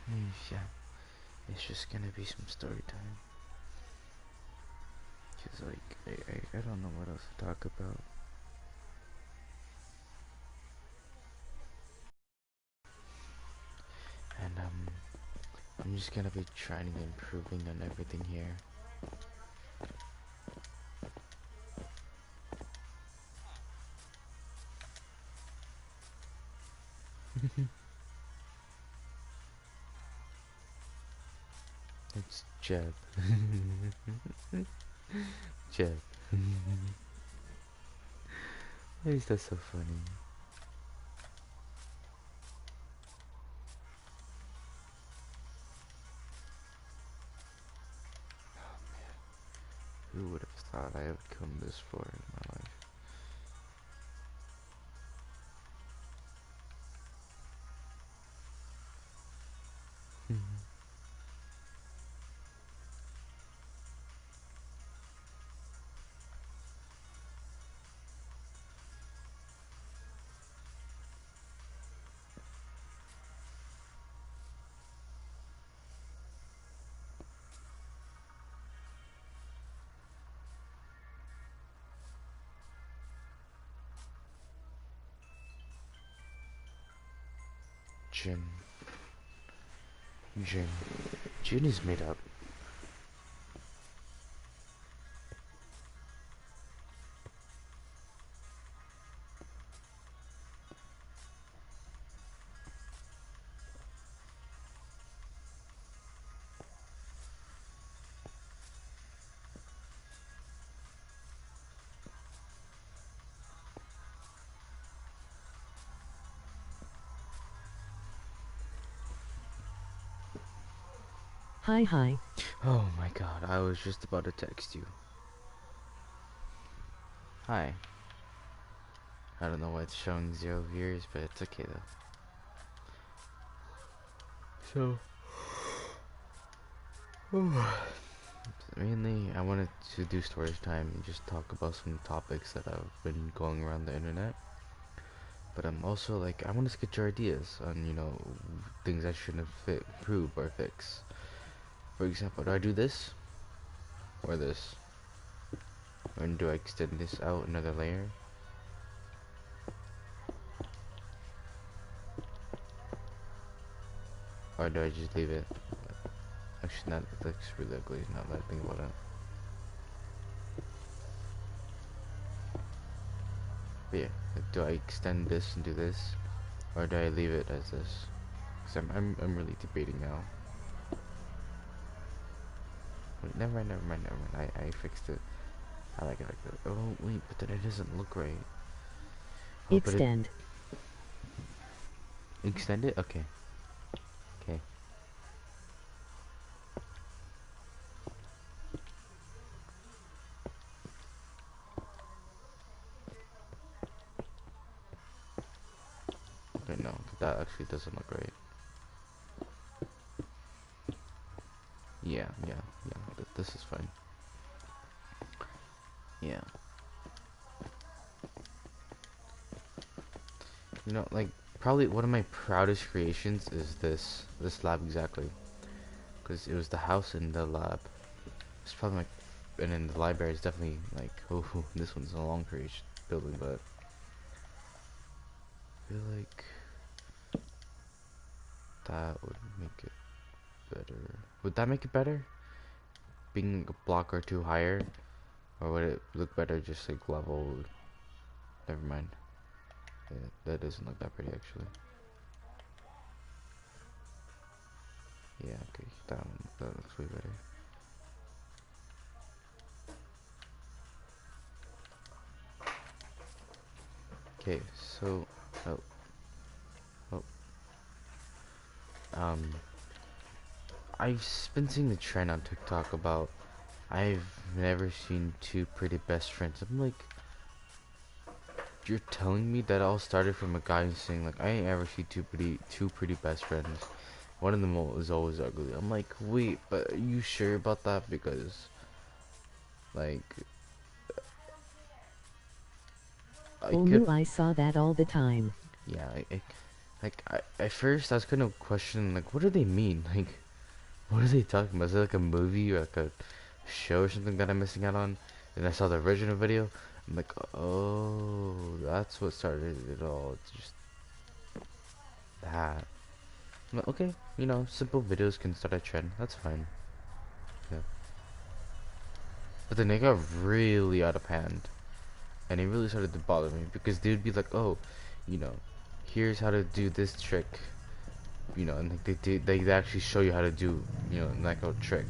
Yeah, it's just gonna be some story time. Cause like, I don't know what else to talk about. And I'm just gonna be trying and improving on everything here. It's Jeb. Jeb. Why is that so funny? Who would have thought I would come this far in my life? Jin. Jin. Jin is made up. Hi. Oh my god, I was just about to text you. Hi. I don't know why it's showing 0 viewers, but it's okay though. So, mainly I wanted to do storage time and just talk about some topics that have been going around the internet. But I'm also like, I want to get your ideas on, things I should improve or fix. For example, do I do this or this? Or do I extend this out another layer? Or do I just leave it? Actually, that looks really ugly now that I think about it. But yeah, like, do I extend this and do this? Or do I leave it as this? Because I'm really debating now. Wait, never mind. I fixed it. I like it like that. Oh, wait, but then it doesn't look right. Oh, but it... Extend. Extend it? Okay. Okay. Okay, no, that actually doesn't look right. Yeah. This is fine. Yeah. Like, probably one of my proudest creations is this lab exactly. Because it was the house and the lab. It's probably my... And then the library is definitely, like, oh, this one's a long creation building, but... I feel like that would make it better. Would that make it better? Being a block or two higher? Or would it look better just like level? Never mind. Yeah, that doesn't look that pretty actually. Yeah, okay. That looks way better. Okay, so oh oh um I've been seeing the trend on TikTok about I've never seen two pretty best friends. I'm like, you're telling me that all started from a guy saying like I ain't ever see two pretty best friends. One of them is always ugly. I'm like, wait, but are you sure about that? Because like I could, Olu, I saw that all the time. yeah, Like, at first I was kind of questioning, like, what do they mean? Like, what are they talking about? Is it like a movie or like a show or something that I'm missing out on? And I saw the original video. I'm like, oh, that's what started it all. It's just that. I'm like, okay, you know, simple videos can start a trend. That's fine. Yeah. But then they got really out of hand. And it really started to bother me because they'd be like, oh, you know, here's how to do this trick. You know, and like they actually show you how to do, you know, like a trick.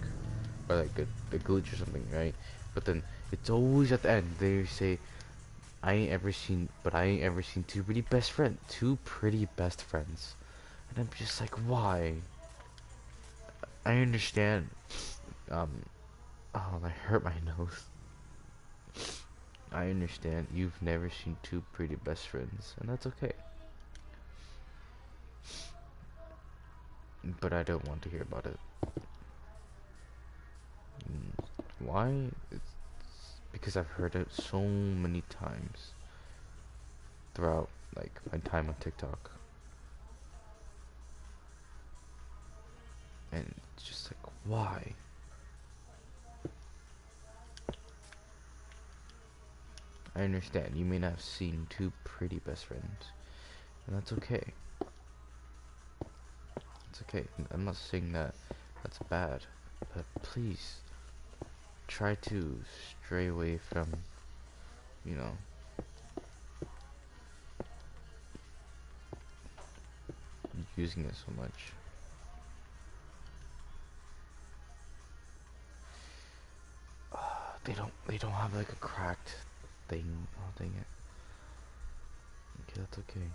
Or like a glitch or something, right? But then it's always at the end they say, I ain't ever seen two pretty best friends, and I'm just like, why? I understand. Um, oh, I hurt my nose. I understand you've never seen two pretty best friends, and that's okay. But I don't want to hear about it. Why? It's because I've heard it so many times throughout like my time on TikTok. And it's just like, why? I understand you may not have seen two pretty best friends, and that's okay. It's okay. I'm not saying that that's bad, but please try to stray away from, you know, using it so much. They don't have like a cracked thing. Oh dang it. Okay, that's okay.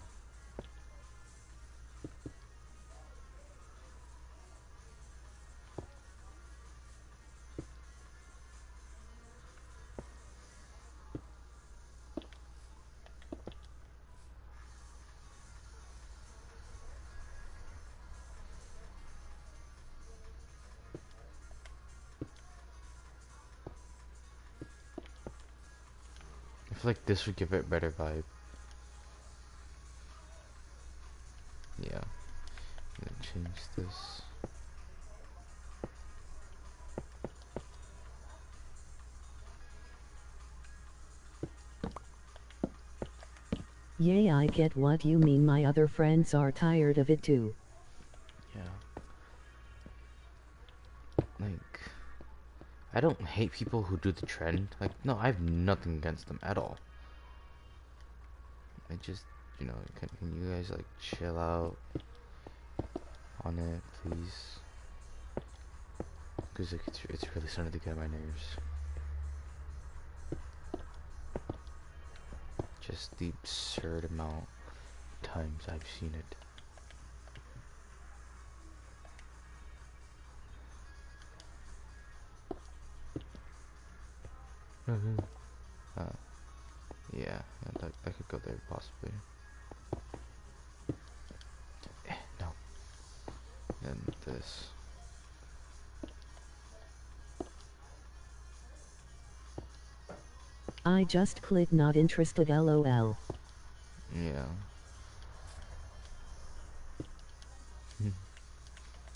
I feel like this would give it a better vibe. Yeah. I'm gonna change this. Yay, I get what you mean. My other friends are tired of it too. Yeah. Like, I don't hate people who do the trend. Like, no, I have nothing against them at all. I just, you know, can you guys like chill out on it, please? Because like, it's really starting to get on my nerves. Just the absurd amount of times I've seen it. uh, yeah, that could go there possibly. No. Then this. I just clicked not interested lol. Yeah.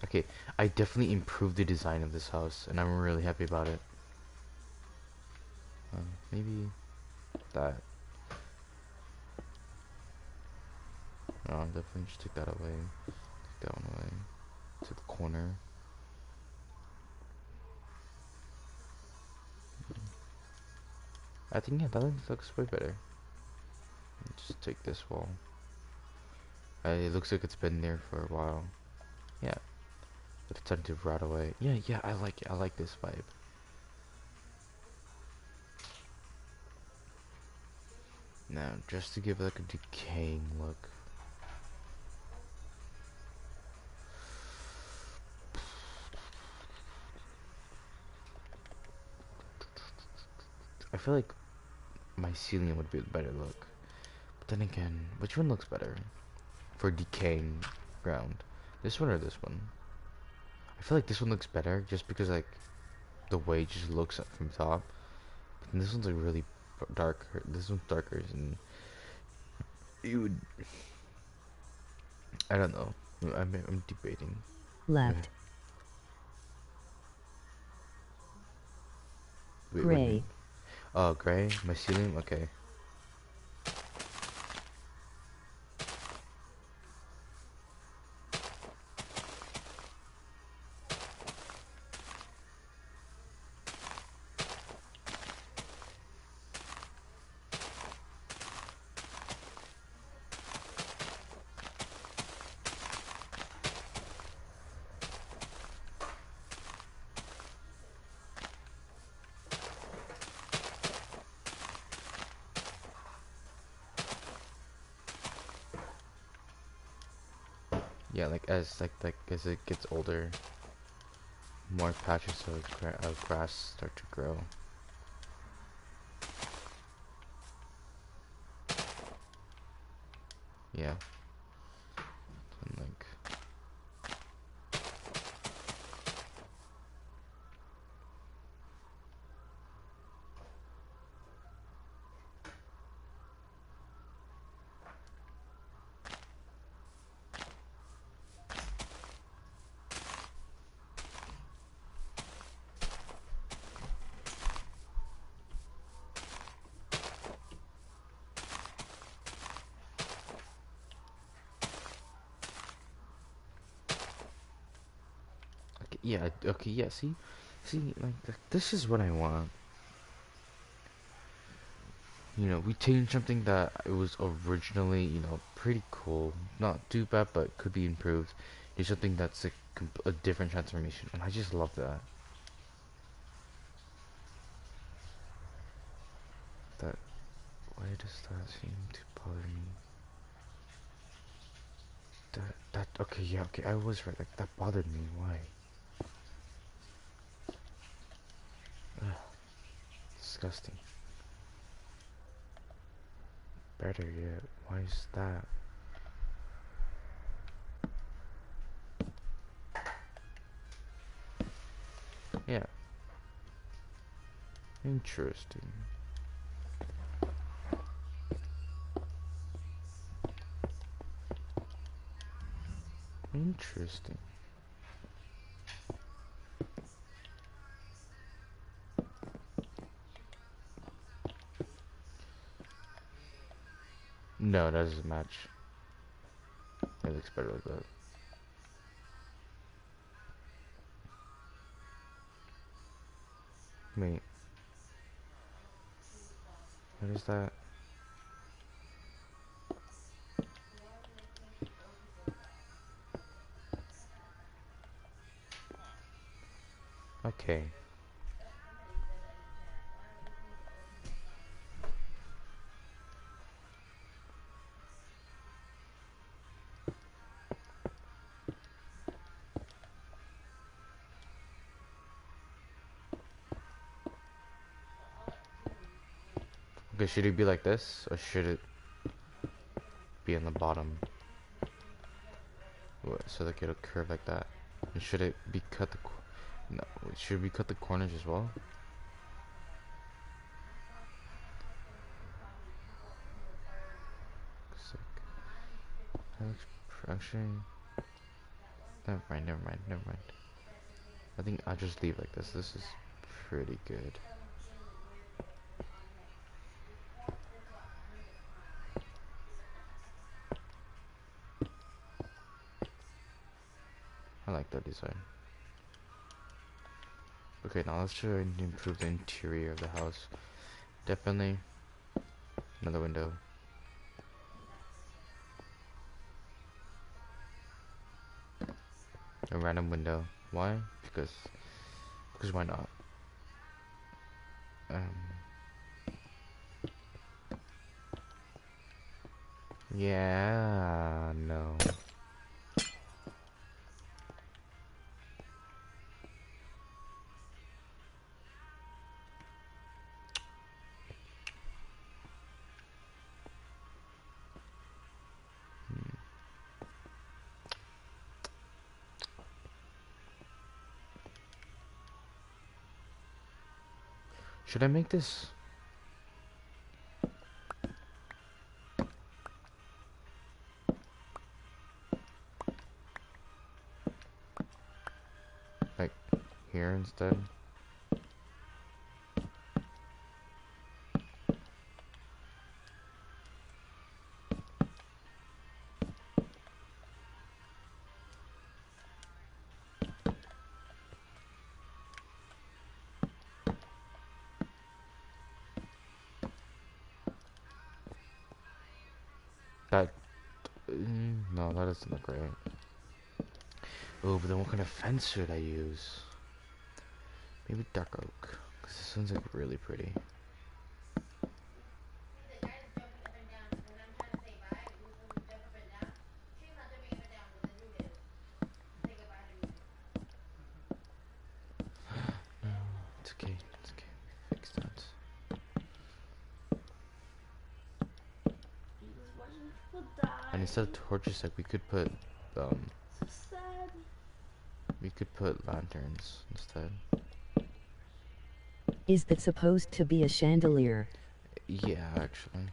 Okay, I definitely improved the design of this house, and I'm really happy about it. Maybe that. No, I'll definitely just take that away. Take that one away. To the corner. I think, yeah, that looks way better. Just take this wall. It looks like it's been there for a while. Yeah, but it's starting to rot away. Yeah, yeah, I like it. I like this vibe. Now, just to give like a decaying look. I feel like my ceiling would be a better look. But then again, which one looks better for decaying ground? This one or this one? I feel like this one looks better just because like the way it just looks up from top. But this one's like really darker. This one's darker and it would I don't know. I'm debating. Left. Wait, what do you mean? Gray. Oh, gray? My ceiling? Okay. Yeah, like as it gets older, more patches of grass start to grow. Yeah, and like okay, yeah, okay, yeah. See, this is what I want. You know, we changed something that it was originally, you know, pretty cool. Not too bad, but could be improved. Do something that's a different transformation, and I just love that. That why does that seem to bother me? That okay, yeah, okay, I was right. Like that bothered me. Why? Ugh, disgusting. Better yet, why is that? Yeah, interesting. Interesting. No, that doesn't match. It looks better like that. Wait, what is that? Okay. Okay, should it be like this, or should it be on the bottom? So like it'll curve like that. And should it be cut no, should we cut the corners as well? Looks like that looks actually. Never mind. I think I'll just leave like this. This is pretty good. I like that design. Okay, now let's try and improve the interior of the house. Definitely another window. A random window. Why? Because why not? Um, yeah, no. Should I make this? here instead. That, no, that doesn't look right. Oh, but then what kind of fence should I use? Maybe dark oak, because this one's like really pretty. No, it's okay, it's okay. Fix that. And instead of torches, like we could put, So sad. we could put lanterns instead. Is that supposed to be a chandelier? Yeah, actually.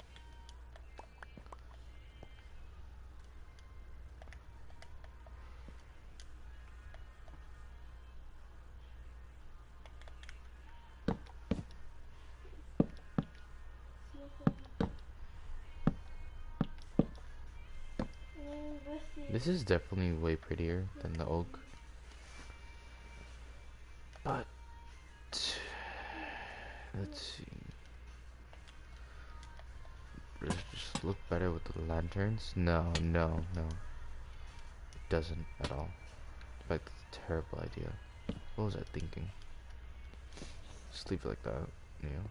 This is definitely way prettier than the oak. But let's see. Does it just look better with the lanterns? No, no, no. It doesn't at all. In fact, it's a terrible idea. What was I thinking? Just leave it like that, you know?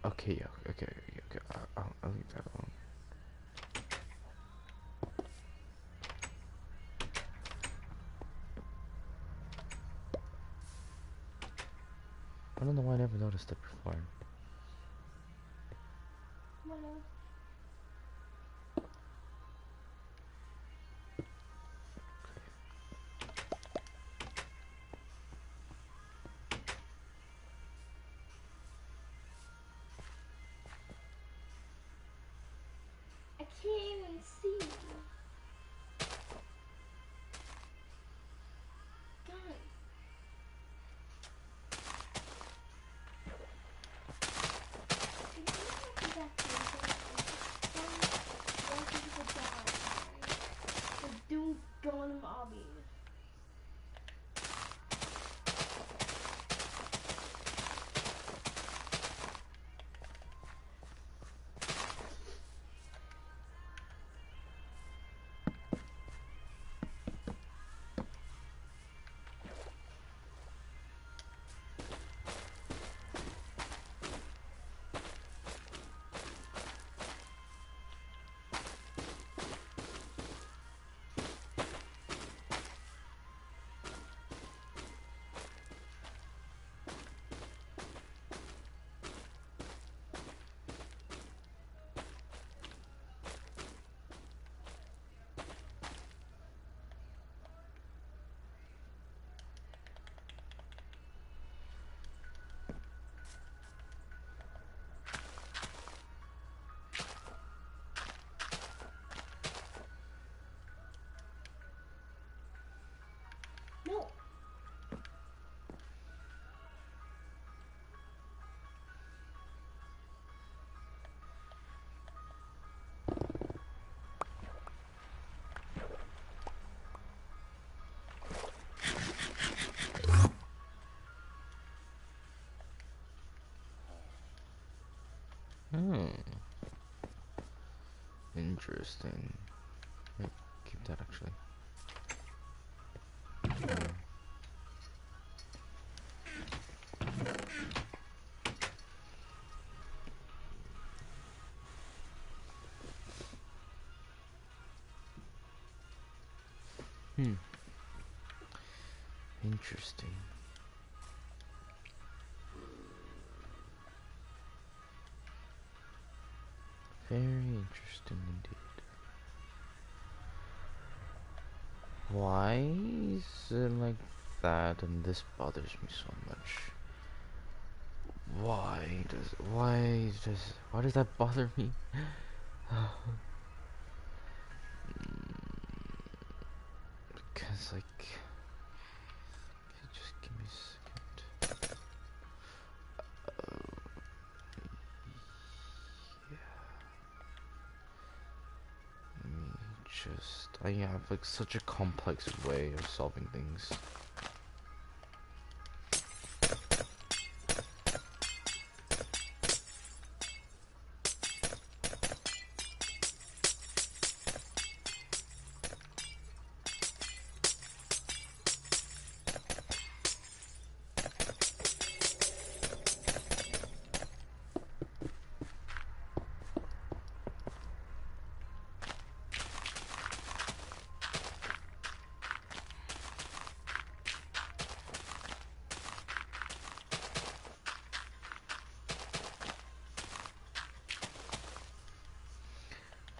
Okay, yeah, okay, okay. I'll leave that alone. I don't know why I never noticed it before. I can't even see. God. Doom going to obby. No. Hmm. Interesting. Wait, keep that actually. Hmm. Interesting. Very interesting indeed. Why is it like that, and this bothers me so much. Why does that bother me? Because like, just give me a second. Yeah, let me just. I have like such a complex way of solving things.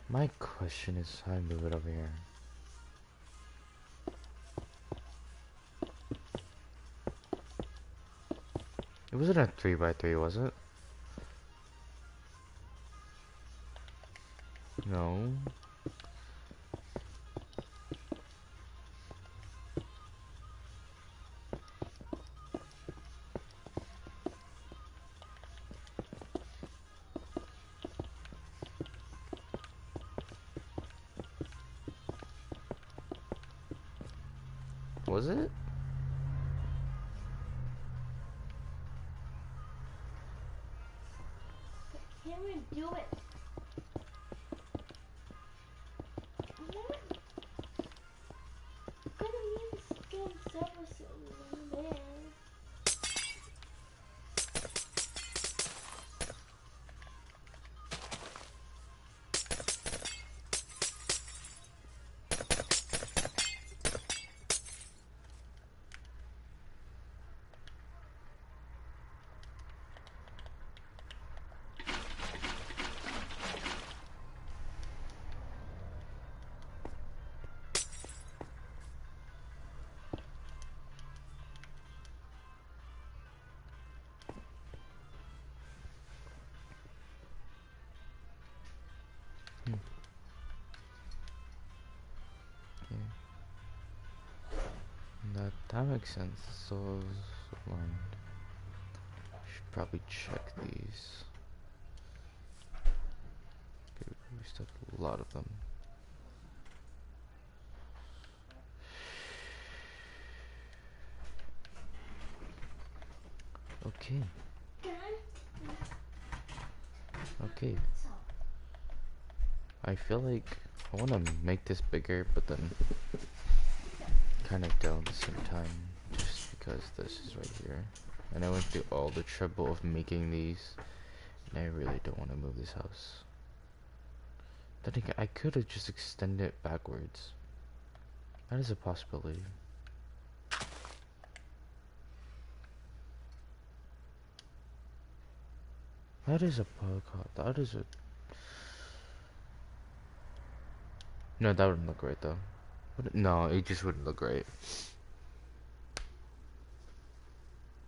My question is how I move it over here. It wasn't a 3x3, was it? No. Was it? Can't even do it. What? Gonna need to scan services in there. That makes sense. So, should probably check these. Okay, we still have a lot of them. Okay. Okay. I feel like I want to make this bigger, but then kind of don't at the same time, just because this is right here. And I went through all the trouble of making these, and I really don't want to move this house. Then again, I could have just extended it backwards. That is a possibility. That is a that is a... No, that wouldn't look great though. No, it just wouldn't look great.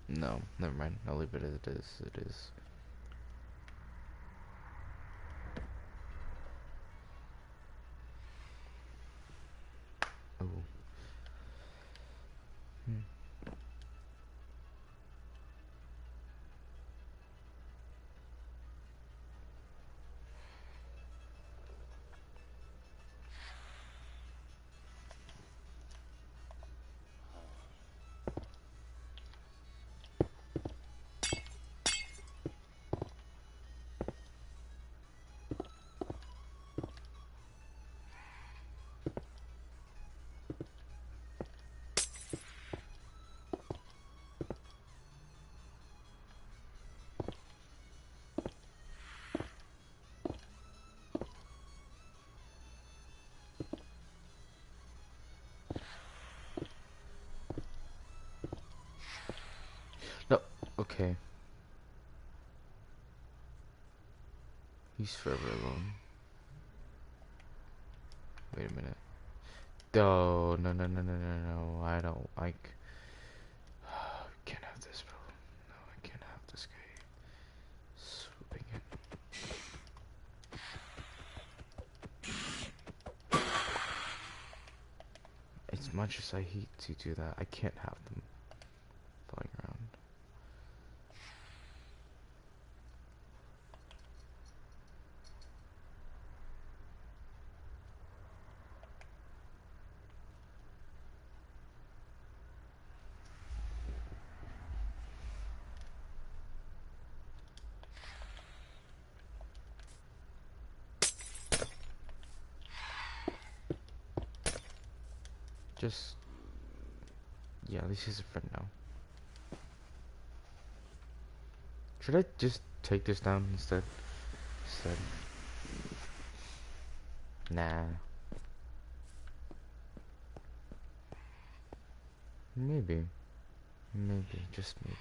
No, never mind. I'll leave it as it is. It is. Oh. No. Okay. He's forever alone. Wait a minute. No, no, no, no, no, no, no. I don't like. much as I hate to do that, I can't have them flying around. Just, yeah, at least he's a friend now. Should I just take this down instead? Nah. Maybe. Maybe, just maybe.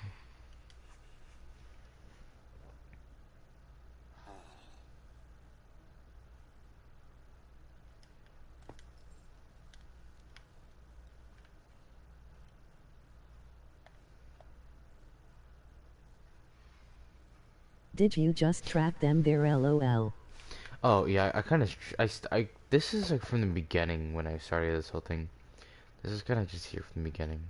Did you just track them there, lol? Oh, yeah, I kind of, this is like from the beginning when I started this whole thing. This is kind of just here from the beginning.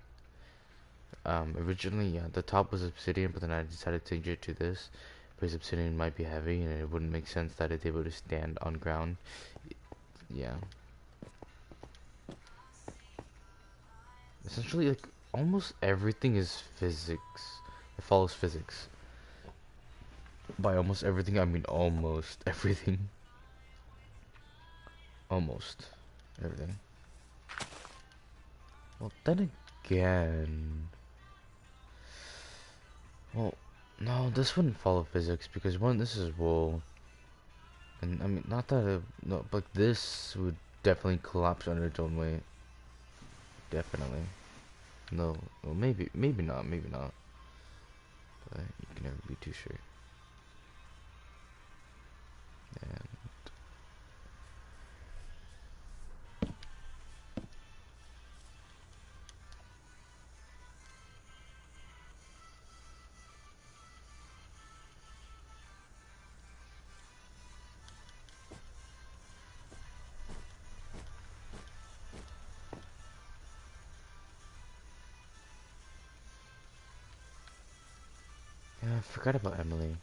Originally, yeah, the top was obsidian, but then I decided to change it to this, because obsidian might be heavy, and it wouldn't make sense that it's able to stand on ground. Yeah. Essentially, like, almost everything is physics. It follows physics. By almost everything, I mean almost everything. Almost everything. Well, then again... Well, no, this wouldn't follow physics, because one, this is wool. And, I mean, not that it, no, but this would definitely collapse under its own weight. Definitely. No, well, maybe not, maybe not. But you can never be too sure. And yeah, I forgot about Emily.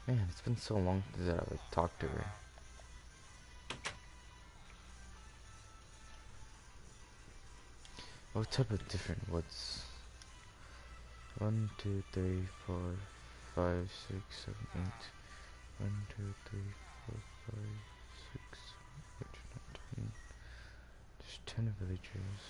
Man, it's been so long since I like talked to her. What type of different woods? 1, 2, 3, 4, 5, 6, 7, 8. 1, 2, 3, 4, 5, 6, 7, 8, 9, 10. There's 10 villagers.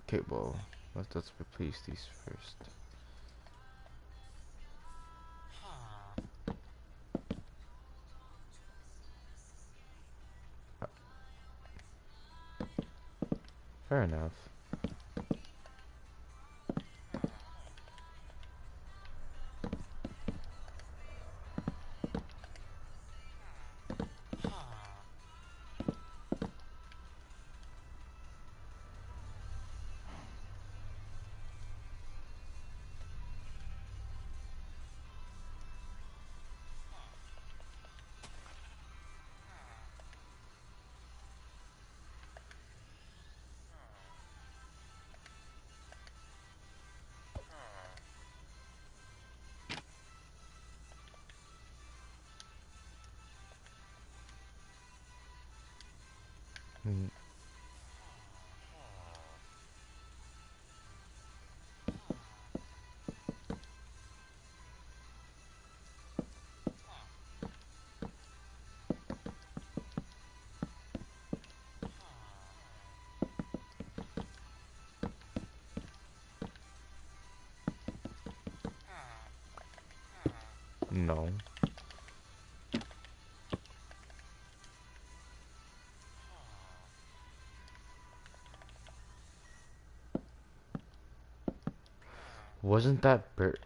Okay, well, let's replace these first. Fair enough. Mm, no. Wasn't that bird?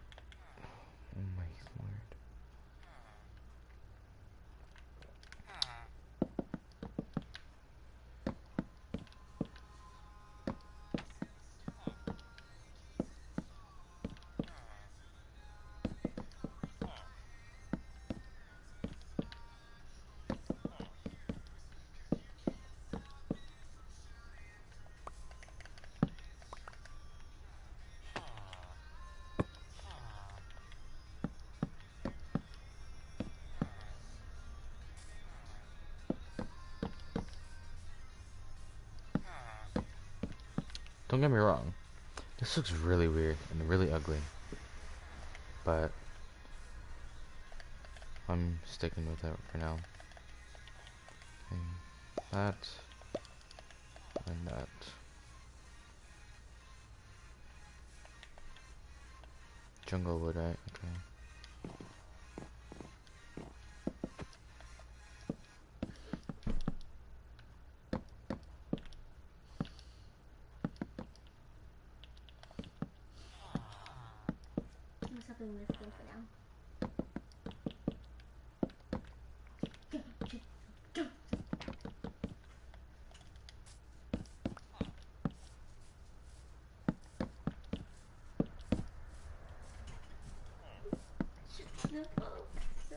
Don't get me wrong. This looks really weird and really ugly. But I'm sticking with it for now. And that and that. Jungle wood, right? Okay. I'm stopping this thing for now. No, so.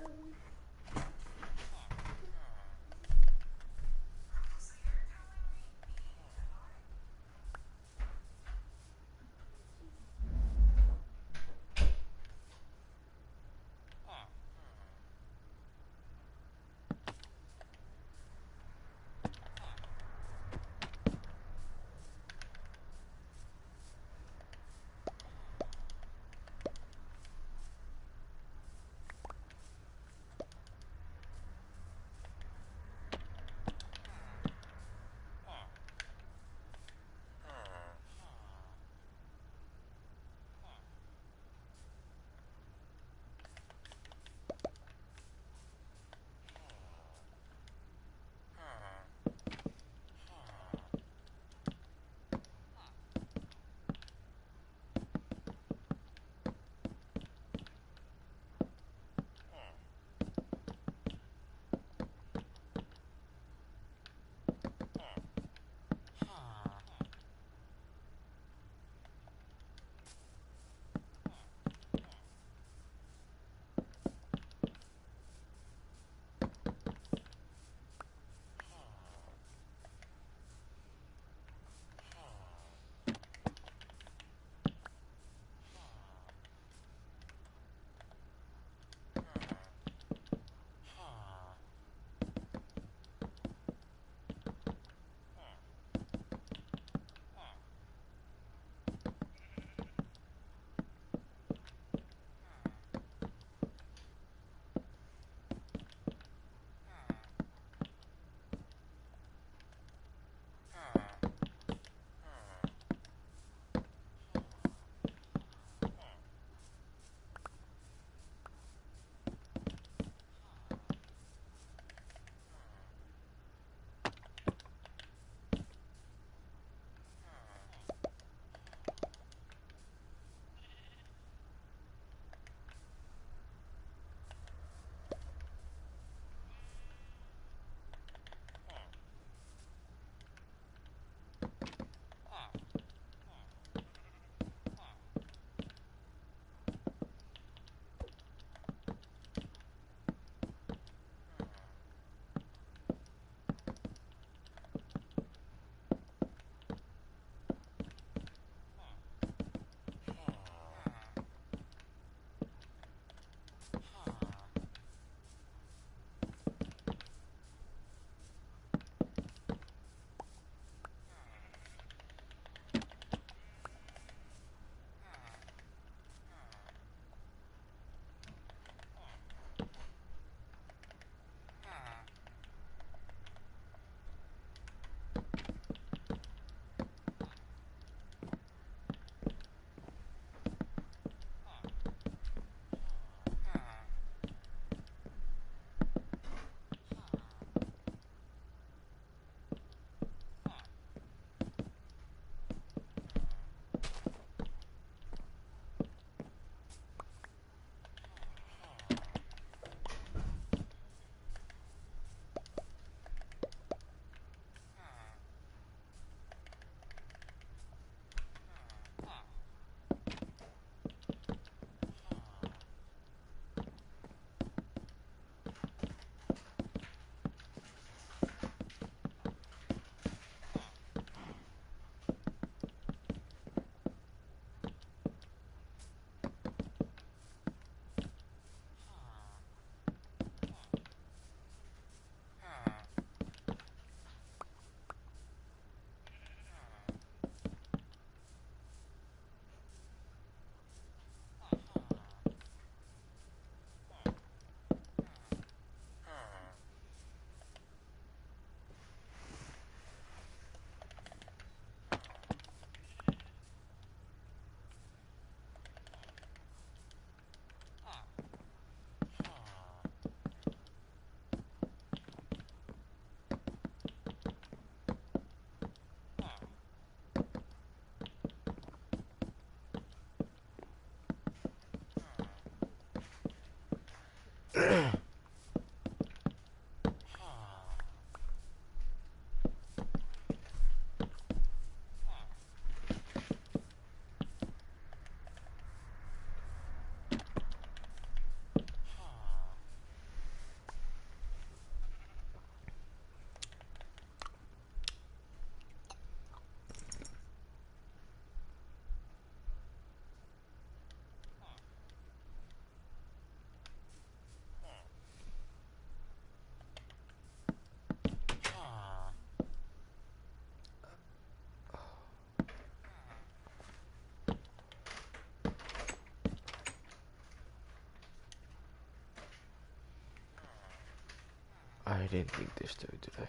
I didn't think this through, did I?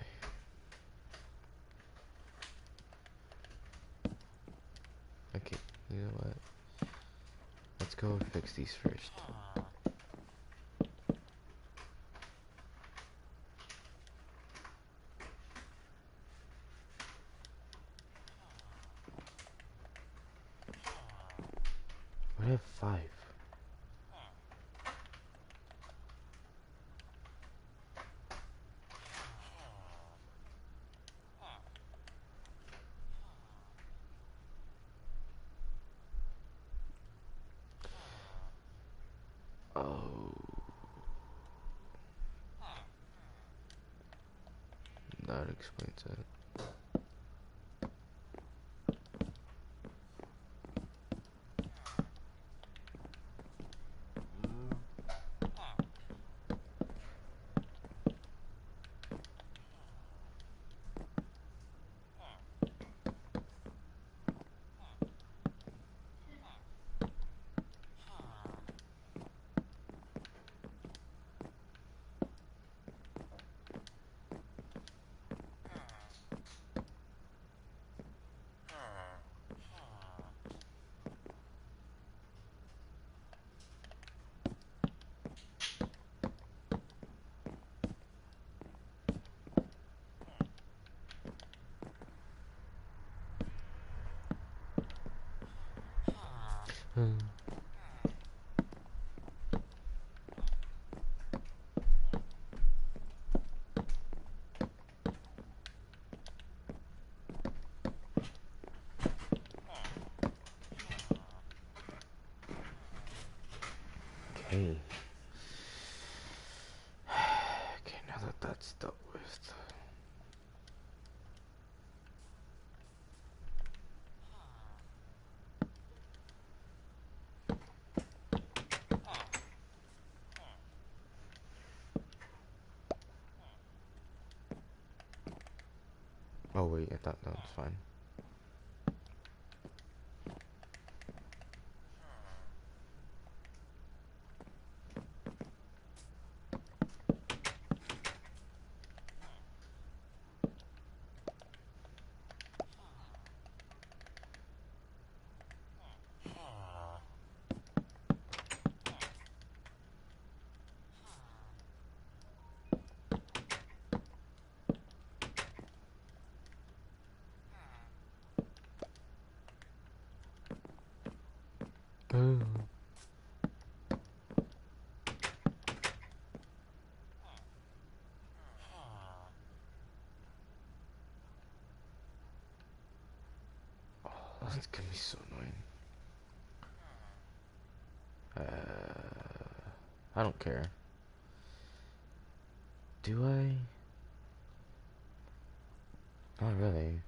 Okay, you know what? Let's go fix these first. We have 5. Oh, that explains it. Hmm. Okay. Okay, now that that's dealt with. Oh wait, I thought that was fine. Oh. That's gonna be so annoying. I don't care. Do I? Not really.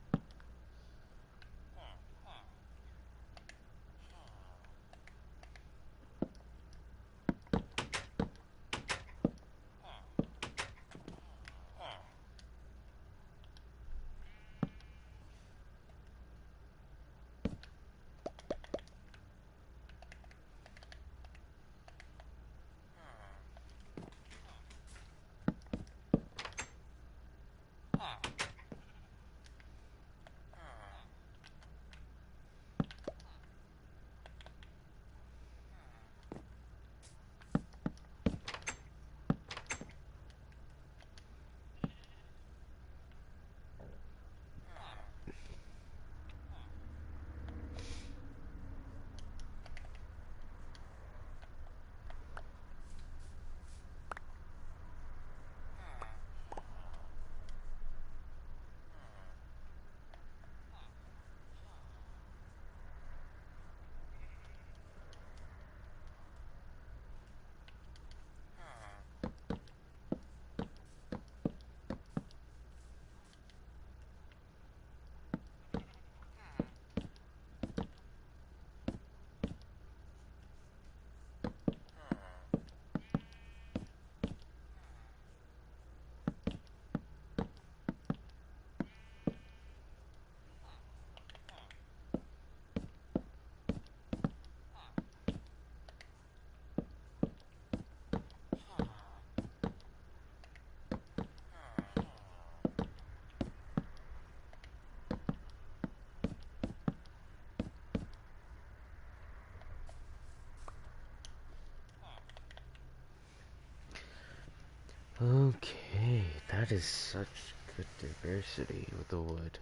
Okay, that is such good diversity with the wood.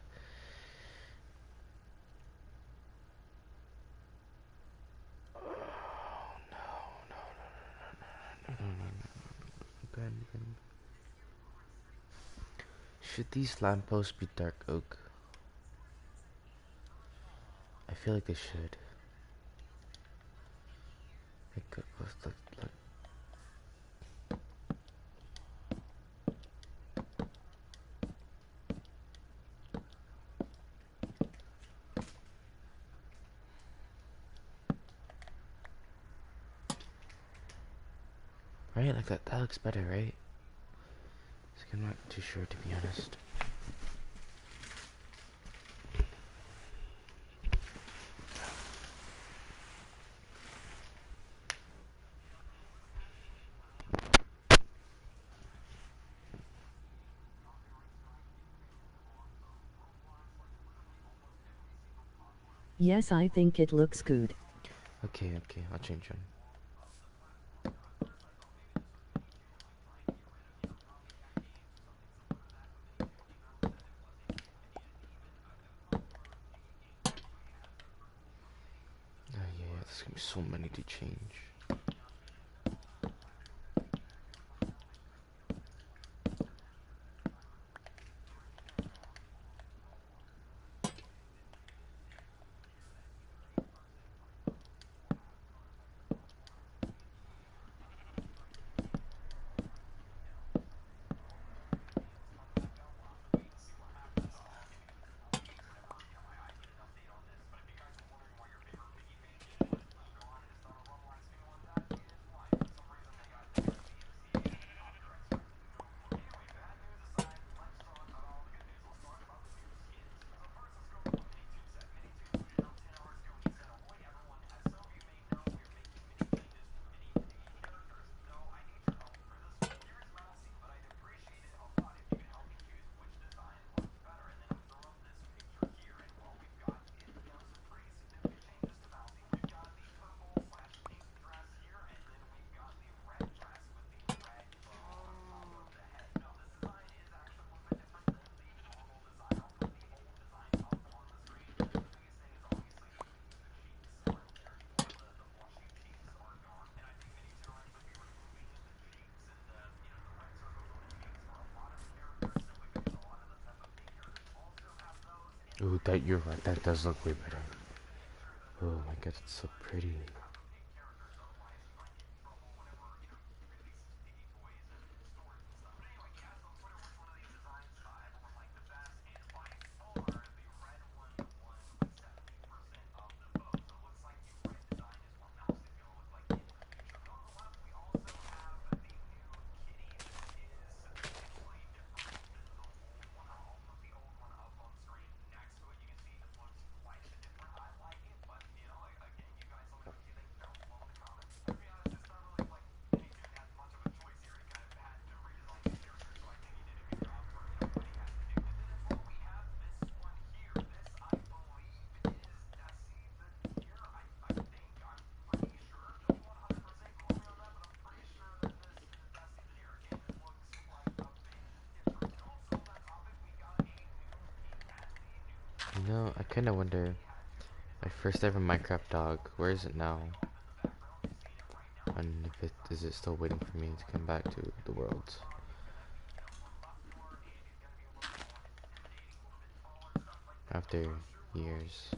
Oh no, again. Should these lampposts be dark oak? I feel like they should. Look. Right, like that looks better, right? I'm not too sure, to be honest. Yes, I think it looks good. Okay, I'll change them. Yeah, there's gonna be so many to change. Ooh, you're right, that does look way better. Oh my god, it's so pretty. You know, I kinda wonder, my first ever Minecraft dog, where is it now? And if is it still waiting for me to come back to the world? After years.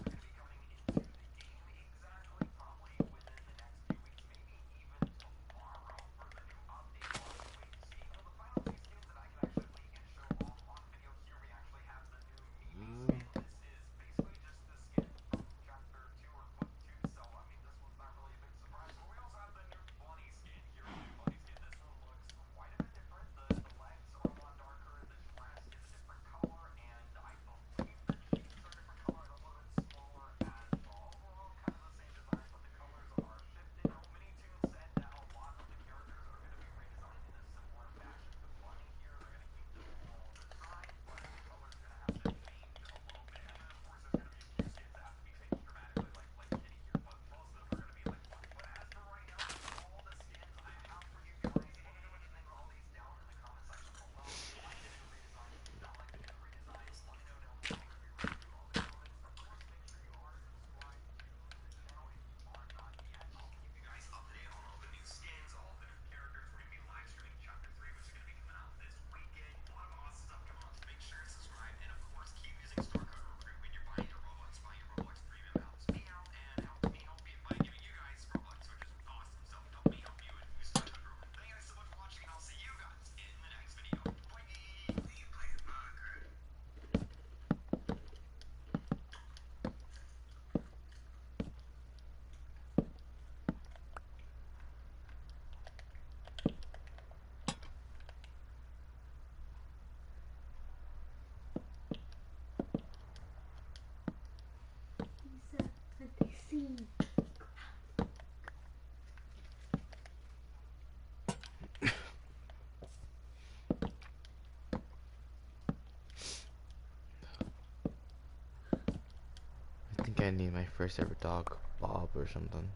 I named my first ever dog Bob or something.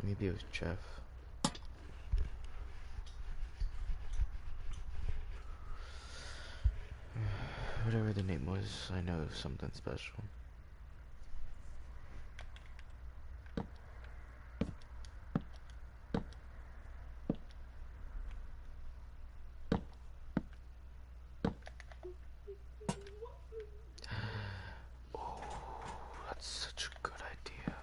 Maybe it was Jeff. Whatever the name was, I know it was something special. Oh, that's such a good idea.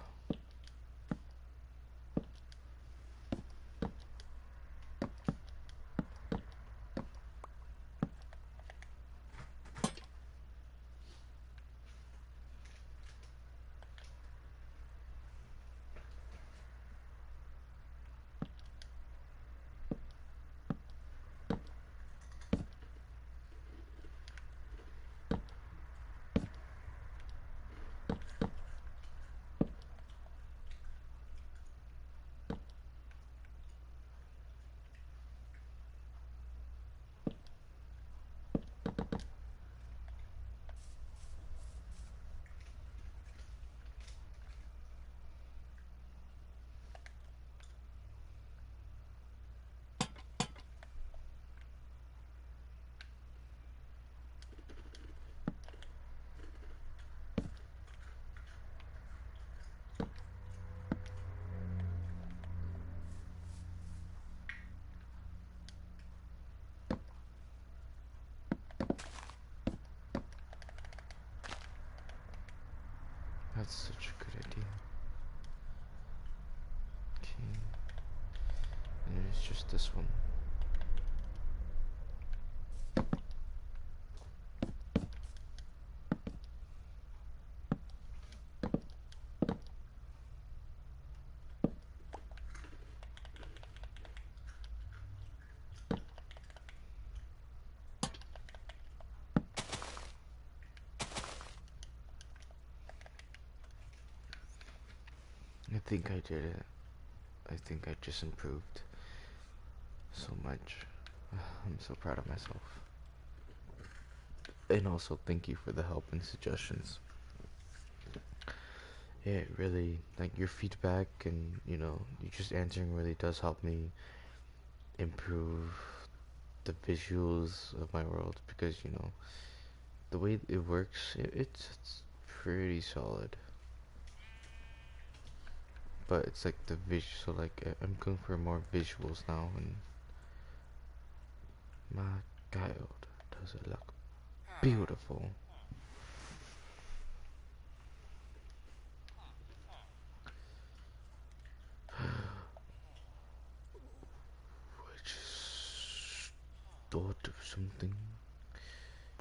That's such a good idea. Okay. And there's just this one. I think I did it. I think I just improved so much. I'm so proud of myself. And also thank you for the help and suggestions. Yeah, it really, like your feedback and, you know, you just answering really does help me improve the visuals of my world because, you know, the way it works, it's pretty solid. But it's like the visual, so like I'm going for more visuals now, and my God, does it look beautiful. I just thought of something.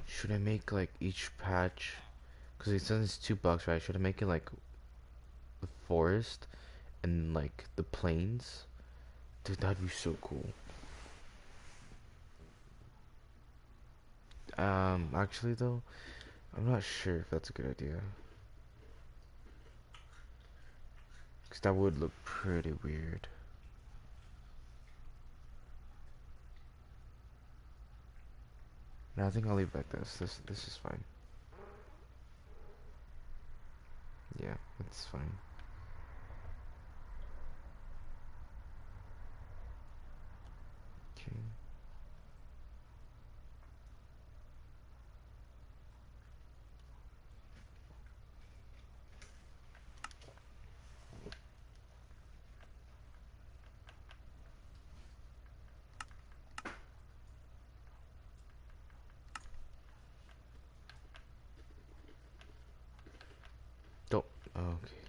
Should I make like each patch? Because it says it's $2, right? Should I make it like the forest and like the plains? Dude, that'd be so cool. Actually though, I'm not sure if that's a good idea. Because that would look pretty weird. No, I think I'll leave it like this. This is fine. Yeah, it's fine. Okay. Don't. Okay.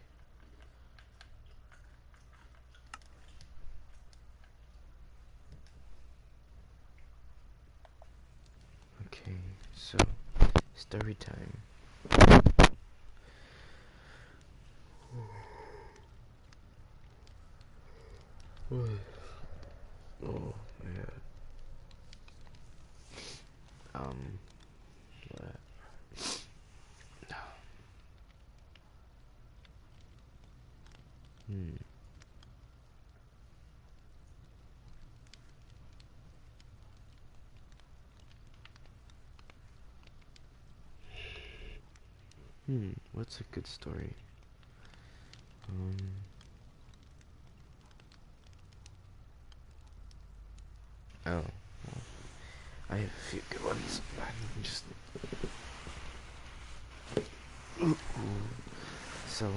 Okay. So, story time. Oh man. Um. What? Hmm. What's a good story? Um, oh, I have a few good ones. Just so,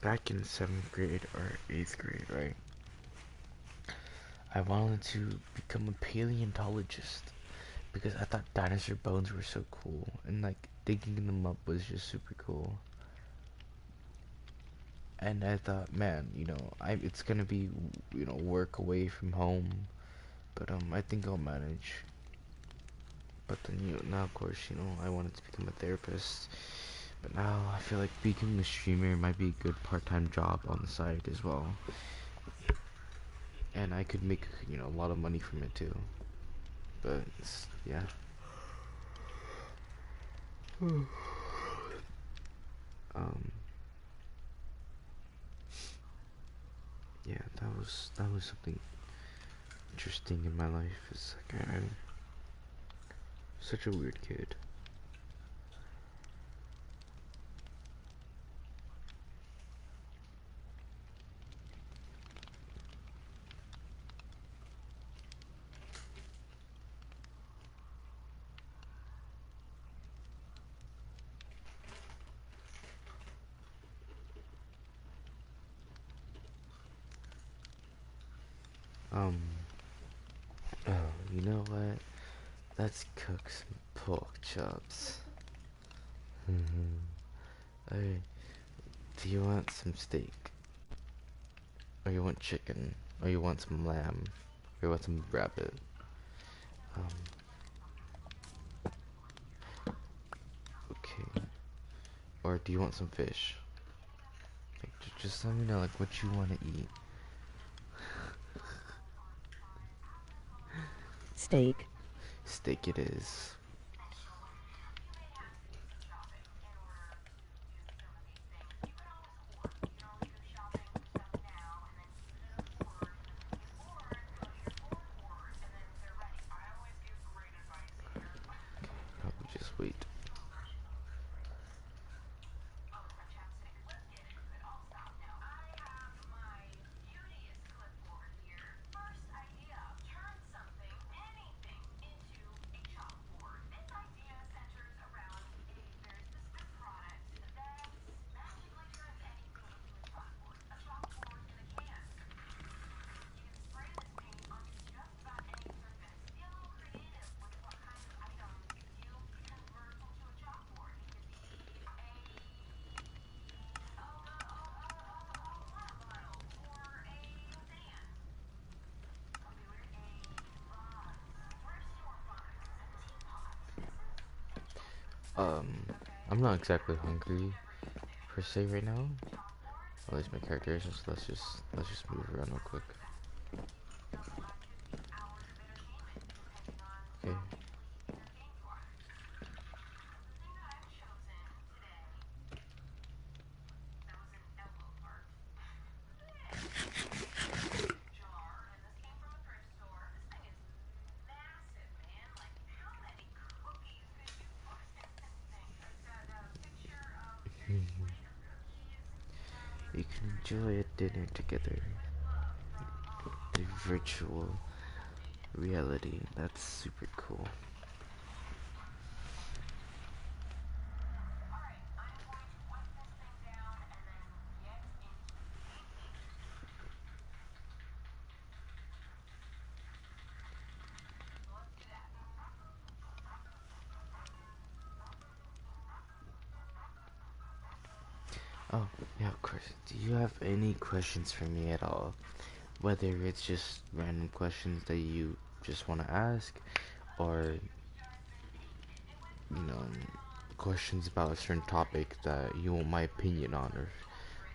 back in 7th grade or 8th grade, right? I wanted to become a paleontologist because I thought dinosaur bones were so cool, and like digging them up was just super cool. And I thought, man, it's gonna be, work away from home, but I think I'll manage. But then, now of course, I wanted to become a therapist, but now I feel like becoming a streamer might be a good part-time job on the side as well, and I could make, a lot of money from it too. But yeah. Um, yeah, that was something interesting in my life. It's like I'm such a weird kid. Um, oh, you know what? Let's cook some pork chops. Hey, do you want some steak? Or you want chicken? Or you want some lamb? Or you want some rabbit? Um, okay. Or do you want some fish? Like, just let me know, like, what you want to eat. Steak. Steak it is. Probably just wait. Um, I'm not exactly hungry per se right now. At least my character isn't, so let's just move around real quick. Okay. You can enjoy a dinner together. The virtual reality. That's super cool. Oh, yeah, of course. Do you have any questions for me at all? Whether it's just random questions that you just want to ask, or, you know, questions about a certain topic that you want my opinion on,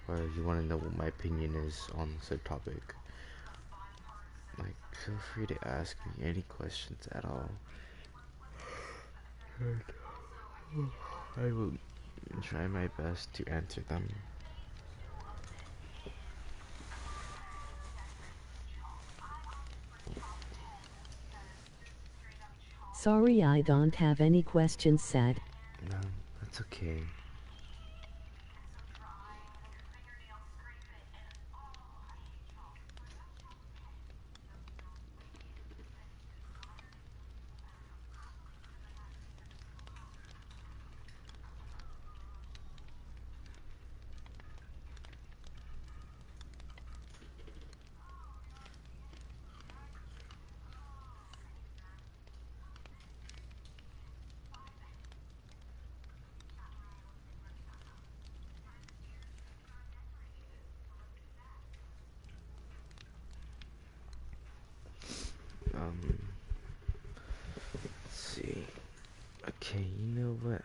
or you want to know what my opinion is on said topic. Like, feel free to ask me any questions at all. I will try my best to answer them. Sorry, I don't have any questions said. No, that's okay.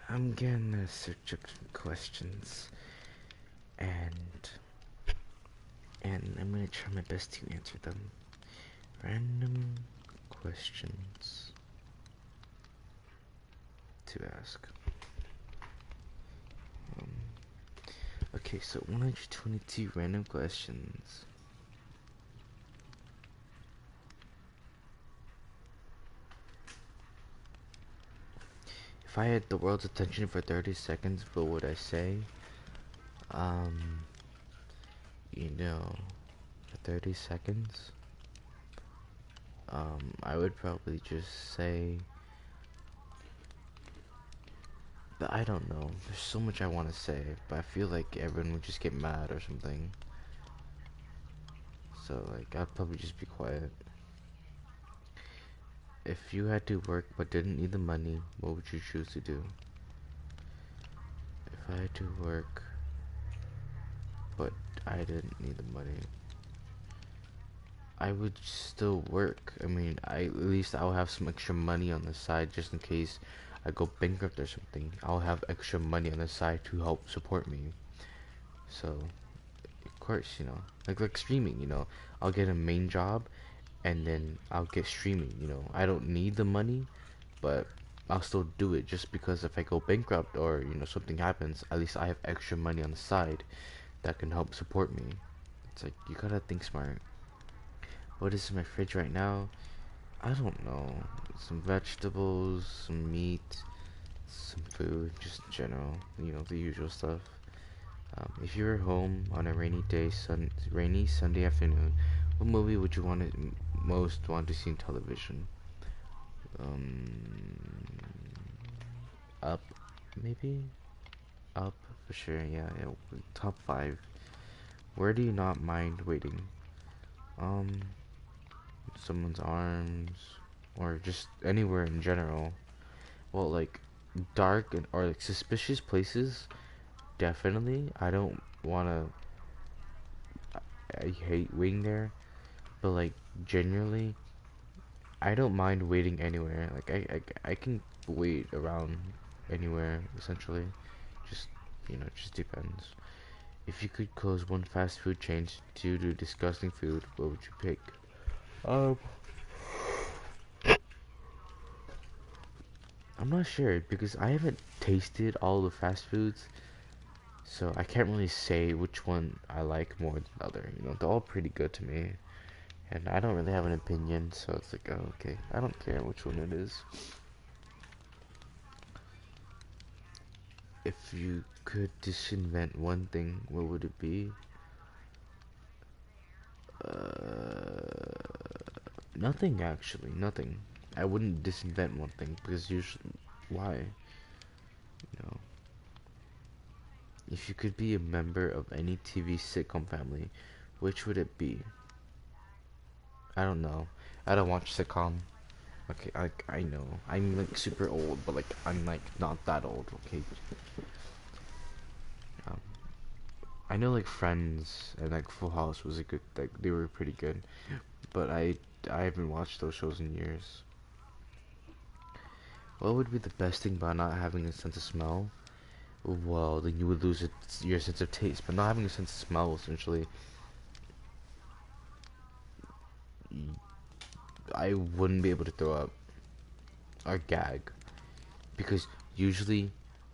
I'm gonna search up some questions and I'm gonna try my best to answer them. Random questions to ask. Um, okay, so 122 random questions. If I had the world's attention for 30 seconds, what would I say? Um, you know, for 30 seconds, I would probably just say, but I don't know. There's so much I want to say, but I feel like everyone would just get mad or something. So, like, I'd probably just be quiet. If you had to work but didn't need the money, what would you choose to do? If I had to work but I didn't need the money, I would still work. I mean, at least I'll have some extra money on the side just in case I go bankrupt or something. I'll have extra money on the side to help support me. So, of course, you know, like streaming, you know, I'll get a main job and then I'll get streaming, you know. I don't need the money, but I'll still do it just because if I go bankrupt or, you know, something happens, at least I have extra money on the side that can help support me. It's like, you gotta think smart. What is in my fridge right now? I don't know. Some vegetables, some meat, some food, just in general, you know, the usual stuff. If you were home on a rainy Sunday afternoon, what movie would you most want to see on television? Up, maybe? Up, for sure, yeah, top 5. Where do you not mind waiting? Um, someone's arms, or just anywhere in general. Well, like, dark or like suspicious places, definitely. I don't wanna, I hate waiting there, but like, genuinely, I don't mind waiting anywhere. Like, I can wait around anywhere, essentially. Just, you know, just depends. If you could close one fast food chain due to disgusting food, what would you pick? Um, I'm not sure because I haven't tasted all the fast foods, so I can't really say which one I like more than the other. You know, they're all pretty good to me, and I don't really have an opinion, so it's like, oh, okay, I don't care which one it is. If you could disinvent one thing, what would it be? Nothing actually, nothing. I wouldn't disinvent one thing because usually, why? You know, if you could be a member of any TV sitcom family, which would it be? I don't know. I don't watch sitcom. Okay, I know. I'm like super old, but like I'm like not that old. Okay. Um, I know like Friends and like Full House was a good. Like they were pretty good, but I haven't watched those shows in years. What would be the best thing about not having a sense of smell? Well, then you would lose your sense of taste, but not having a sense of smell, essentially, I wouldn't be able to throw up or gag because usually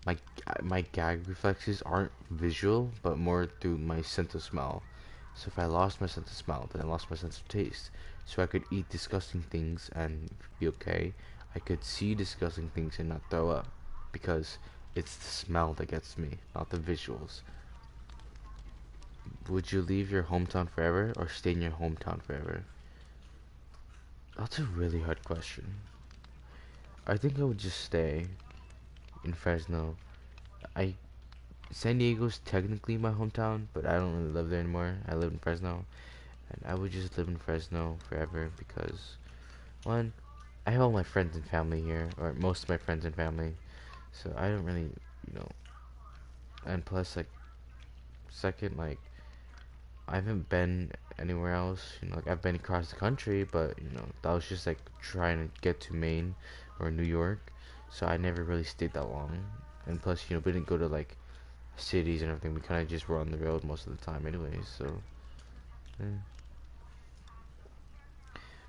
my my gag reflexes aren't visual, but more through my sense of smell. So if I lost my sense of smell, then I lost my sense of taste. So I could eat disgusting things and be okay. I could see disgusting things and not throw up because it's the smell that gets me, not the visuals. Would you leave your hometown forever or stay in your hometown forever? That's a really hard question. I think I would just stay in Fresno. I San Diego's technically my hometown, but I don't really live there anymore. I live in Fresno, and I would just live in Fresno forever because one, I have all my friends and family here, or most of my friends and family, so I don't really, you know. And plus, like, second, like, I haven't been anywhere else. You know, like I've been across the country, but you know that was just like trying to get to Maine or New York, so I never really stayed that long. And plus, you know, we didn't go to like cities and everything. We kind of just were on the road most of the time, anyways. So, yeah.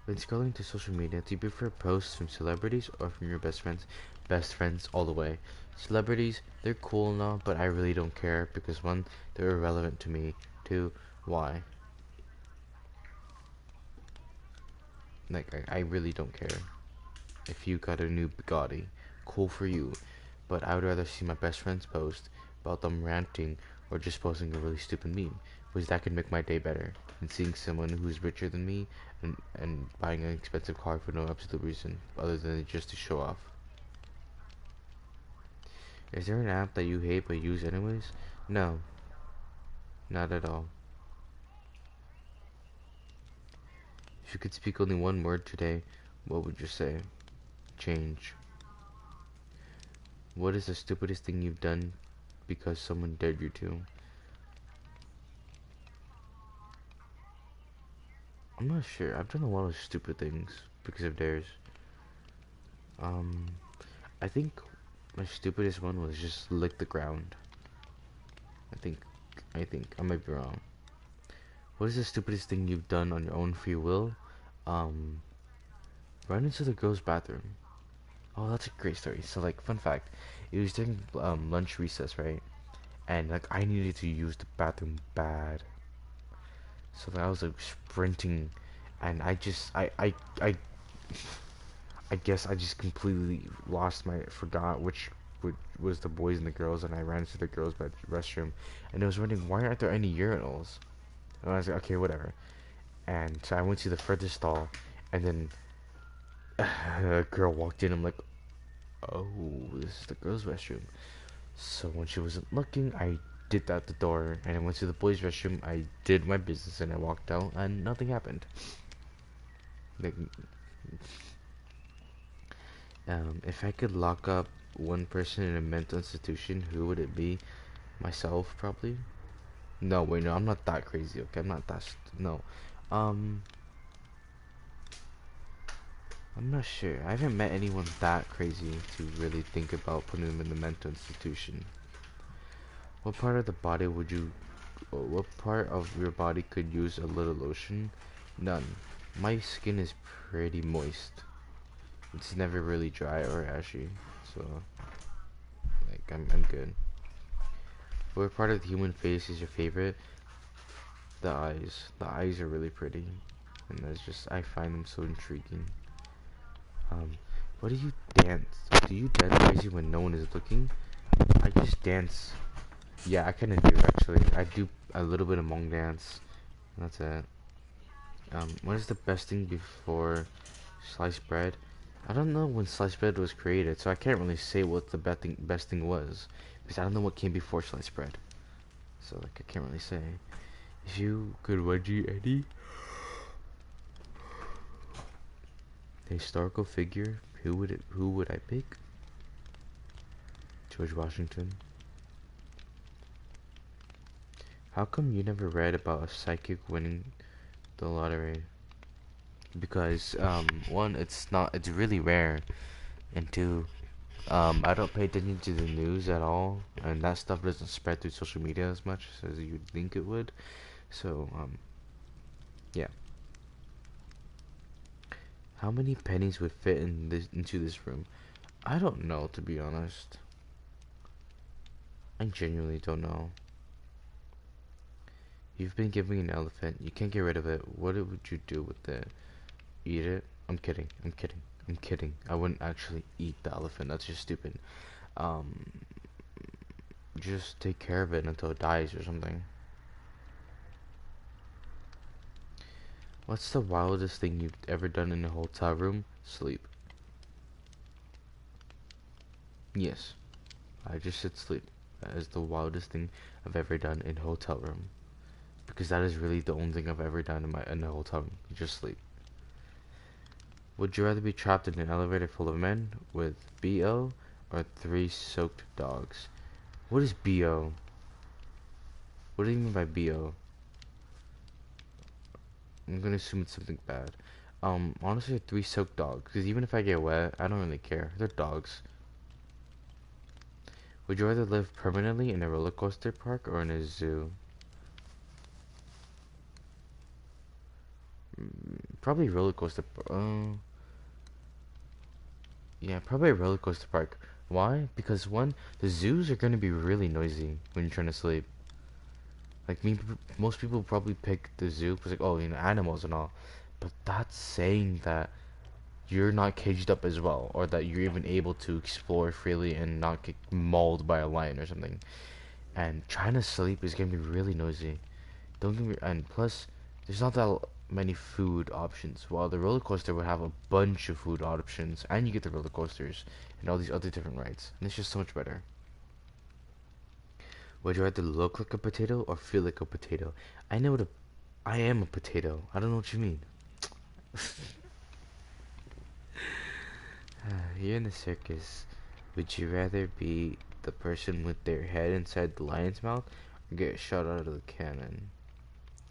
When scrolling to social media, do you prefer posts from celebrities or from your best friends? Best friends all the way. Celebrities, they're cool and all, but I really don't care because one, they're irrelevant to me. Two, why? Like, I really don't care. If you got a new Bugatti, cool for you. But I would rather see my best friends post about them ranting or just posting a really stupid meme, because that could make my day better than seeing someone who's richer than me and buying an expensive car for no absolute reason other than just to show off. Is there an app that you hate but use anyways? No, not at all. If you could speak only one word today, what would you say? Change. What is the stupidest thing you've done because someone dared you to? I'm not sure. I've done a lot of stupid things because of dares. Um, I think my stupidest one was just lick the ground. I think, I might be wrong. What is the stupidest thing you've done on your own free will? Um, run into the girls' bathroom. Oh, that's a great story. So, like, fun fact, it was during lunch recess, right? And like, I needed to use the bathroom bad. So like, I was like sprinting, and I guess I just completely lost forgot which was the boys and the girls, and I ran to the girls' restroom, and I was wondering why aren't there any urinals? And I was like, okay, whatever. And so I went to the furthest stall, and then a girl walked in. I'm like, oh, this is the girls' restroom. So when she wasn't looking, I did that at the door, and I went to the boys' restroom. I did my business, and I walked out, and nothing happened. Like, if I could lock up one person in a mental institution, who would it be? Myself, probably. No, wait, no, I'm not that crazy. Okay, I'm not that. No, um, I'm not sure. I haven't met anyone that crazy to really think about putting them in the mental institution. What part of the body would you? What part of your body could use a little lotion? None. My skin is pretty moist. It's never really dry or ashy, so like I'm good. What part of the human face is your favorite? The eyes. The eyes are really pretty, and that's just I find them so intriguing. Um, what do you dance? Do you dance crazy when no one is looking? I just dance. Yeah, I kind of do actually. I do a little bit of Hmong dance. That's it. What is the best thing before sliced bread? I don't know when sliced bread was created, so I can't really say what the best thing was because I don't know what came before sliced bread. So like I can't really say. If you could wedgie any historical figure, who would I pick? George Washington. How come you never read about a psychic winning the lottery? Because one, it's really rare, and two, I don't pay attention to the news at all, and that stuff doesn't spread through social media as much as you'd think it would. So yeah. How many pennies would fit into this room? I don't know, to be honest. I genuinely don't know. You've been given an elephant. You can't get rid of it. What would you do with it? Eat it? I'm kidding. I'm kidding. I'm kidding. I wouldn't actually eat the elephant. That's just stupid. Um, just take care of it until it dies or something. What's the wildest thing you've ever done in a hotel room? Sleep. Yes. I just said sleep. That is the wildest thing I've ever done in a hotel room. Because that is really the only thing I've ever done in a hotel room. Just sleep. Would you rather be trapped in an elevator full of men with BO or 3 soaked dogs? What is BO? What do you mean by BO? I'm gonna assume it's something bad. Honestly, 3 soaked dogs. Because even if I get wet, I don't really care. They're dogs. Would you rather live permanently in a roller coaster park or in a zoo? Probably roller coaster. Yeah, probably a roller coaster park. Why? Because one, the zoos are gonna be really noisy when you're trying to sleep. Like most people probably pick the zoo because like, oh, animals and all. But that's saying that you're not caged up as well, or that you're even able to explore freely and not get mauled by a lion or something. And trying to sleep is gonna be really noisy. Don't get me. And plus, there's not that many food options. While the roller coaster would have a bunch of food options, and you get the roller coasters and all these other different rides, and it's just so much better. Would you rather look like a potato or feel like a potato? I know what a. I am a potato. I don't know what you mean. You're in the circus. Would you rather be the person with their head inside the lion's mouth or get shot out of the cannon?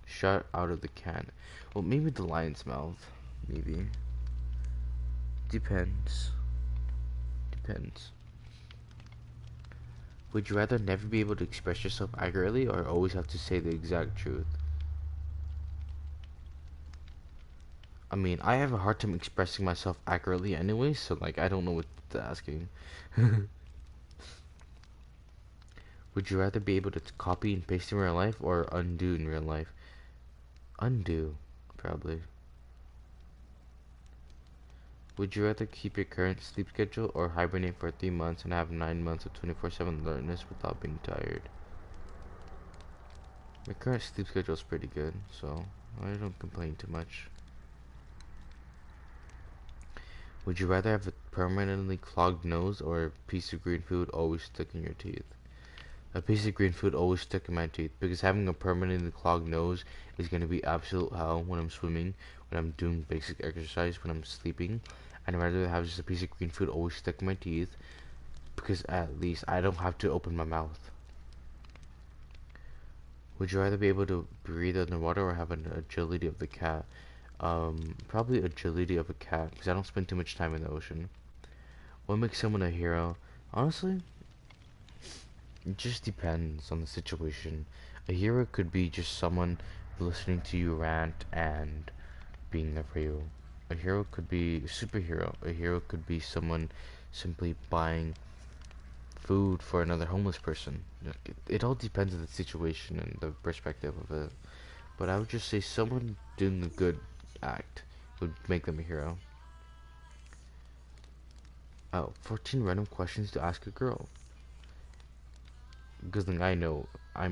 Shot out of the can. Well, maybe the lion's mouth. Maybe. Depends. Depends. Would you rather never be able to express yourself accurately or always have to say the exact truth? I mean, I have a hard time expressing myself accurately anyway, so like I don't know what to asking. Would you rather be able to copy and paste in real life or undo in real life? Undo, probably. Would you rather keep your current sleep schedule or hibernate for 3 months and have 9 months of 24/7 alertness without being tired? My current sleep schedule is pretty good, so I don't complain too much. Would you rather have a permanently clogged nose or a piece of green food always stuck in your teeth? A piece of green food always stuck in my teeth because having a permanently clogged nose is going to be absolute hell when I'm swimming, when I'm doing basic exercise, when I'm sleeping. I'd rather have just a piece of green food always stuck in my teeth because at least I don't have to open my mouth. Would you rather be able to breathe underwater or have an agility of the cat? Probably agility of a cat because I don't spend too much time in the ocean. What makes someone a hero? Honestly, it just depends on the situation. A hero could be just someone listening to you rant and being there for you. A hero could be a superhero. A hero could be someone simply buying food for another homeless person. It all depends on the situation and the perspective of it. But I would just say someone doing a good act would make them a hero. Oh, 14 random questions to ask a girl. Because then I know I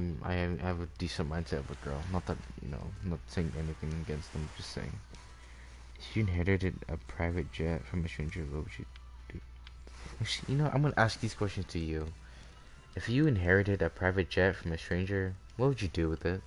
have a decent mindset of a girl. Not that I'm not saying anything against them. Just saying. If you inherited a private jet from a stranger, what would you do? Actually, I'm gonna ask these questions to you. If you inherited a private jet from a stranger, what would you do with it?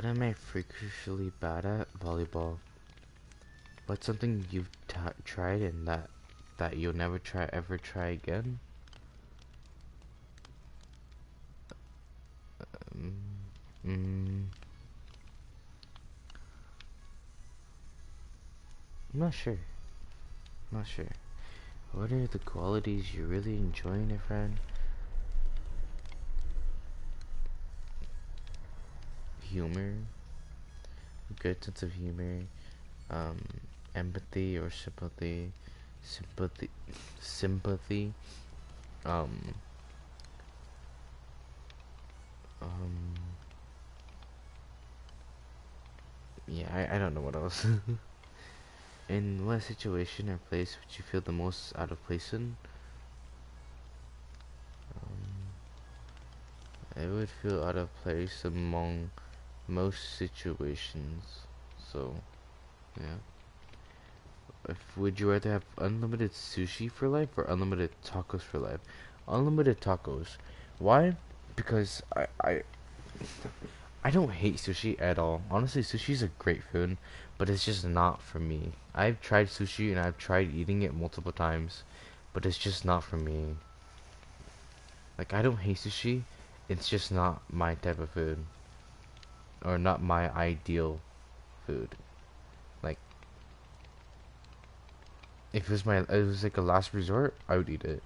What am I freakishly bad at? Volleyball. What's something you've tried and that you'll never ever try again? Um, mm, I'm not sure. Not sure. What are the qualities you really enjoy in a friend? Humor, good sense of humor, um, empathy or sympathy, um, um, yeah, I don't know what else. In what situation or place would you feel the most out of place in? I would feel out of place among most situations. So, yeah. Would you rather have unlimited sushi for life or unlimited tacos for life? Unlimited tacos. Why? Because I don't hate sushi at all. Honestly, sushi is a great food, but it's just not for me. I've tried sushi and I've tried eating it multiple times, but it's just not for me. Like, I don't hate sushi, it's just not my type of food. Or not my ideal food. Like, if it was like a last resort, I would eat it.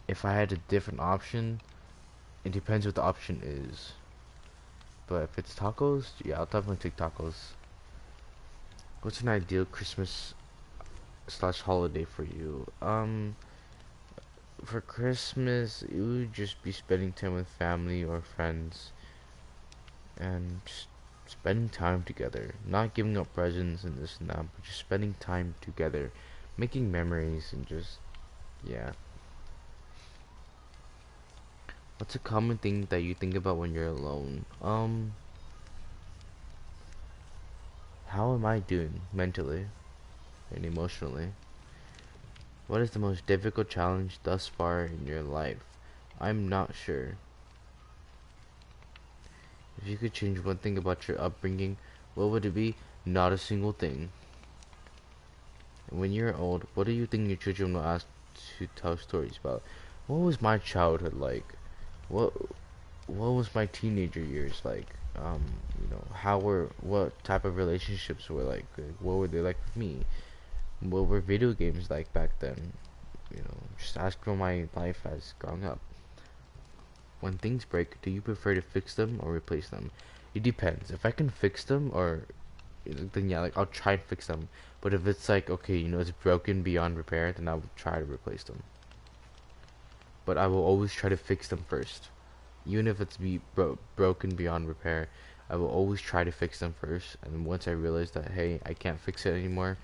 If I had a different option, it depends what the option is. But if it's tacos, yeah, I'll definitely take tacos. What's an ideal Christmas slash holiday for you? For Christmas, it would just be spending time with family or friends and just spending time together. Not giving up presents and this and that, but just spending time together, making memories and just, yeah. What's a common thing that you think about when you're alone? How am I doing mentally and emotionally? What is the most difficult challenge thus far in your life? I'm not sure. If you could change one thing about your upbringing, what would it be? Not a single thing. When you're old, what do you think your children will ask to tell stories about? What was my childhood like? What what was my teenager years like? What type of relationships were like what were they like with me? What were video games like back then? Just ask for my life as growing up. When things break, do you prefer to fix them or replace them? It depends. If I can fix them, or then yeah, like I'll try and fix them. But if it's like okay, it's broken beyond repair, then I will try to replace them. But I will always try to fix them first, even if it's broken beyond repair. I will always try to fix them first, and once I realize that hey, I can't fix it anymore,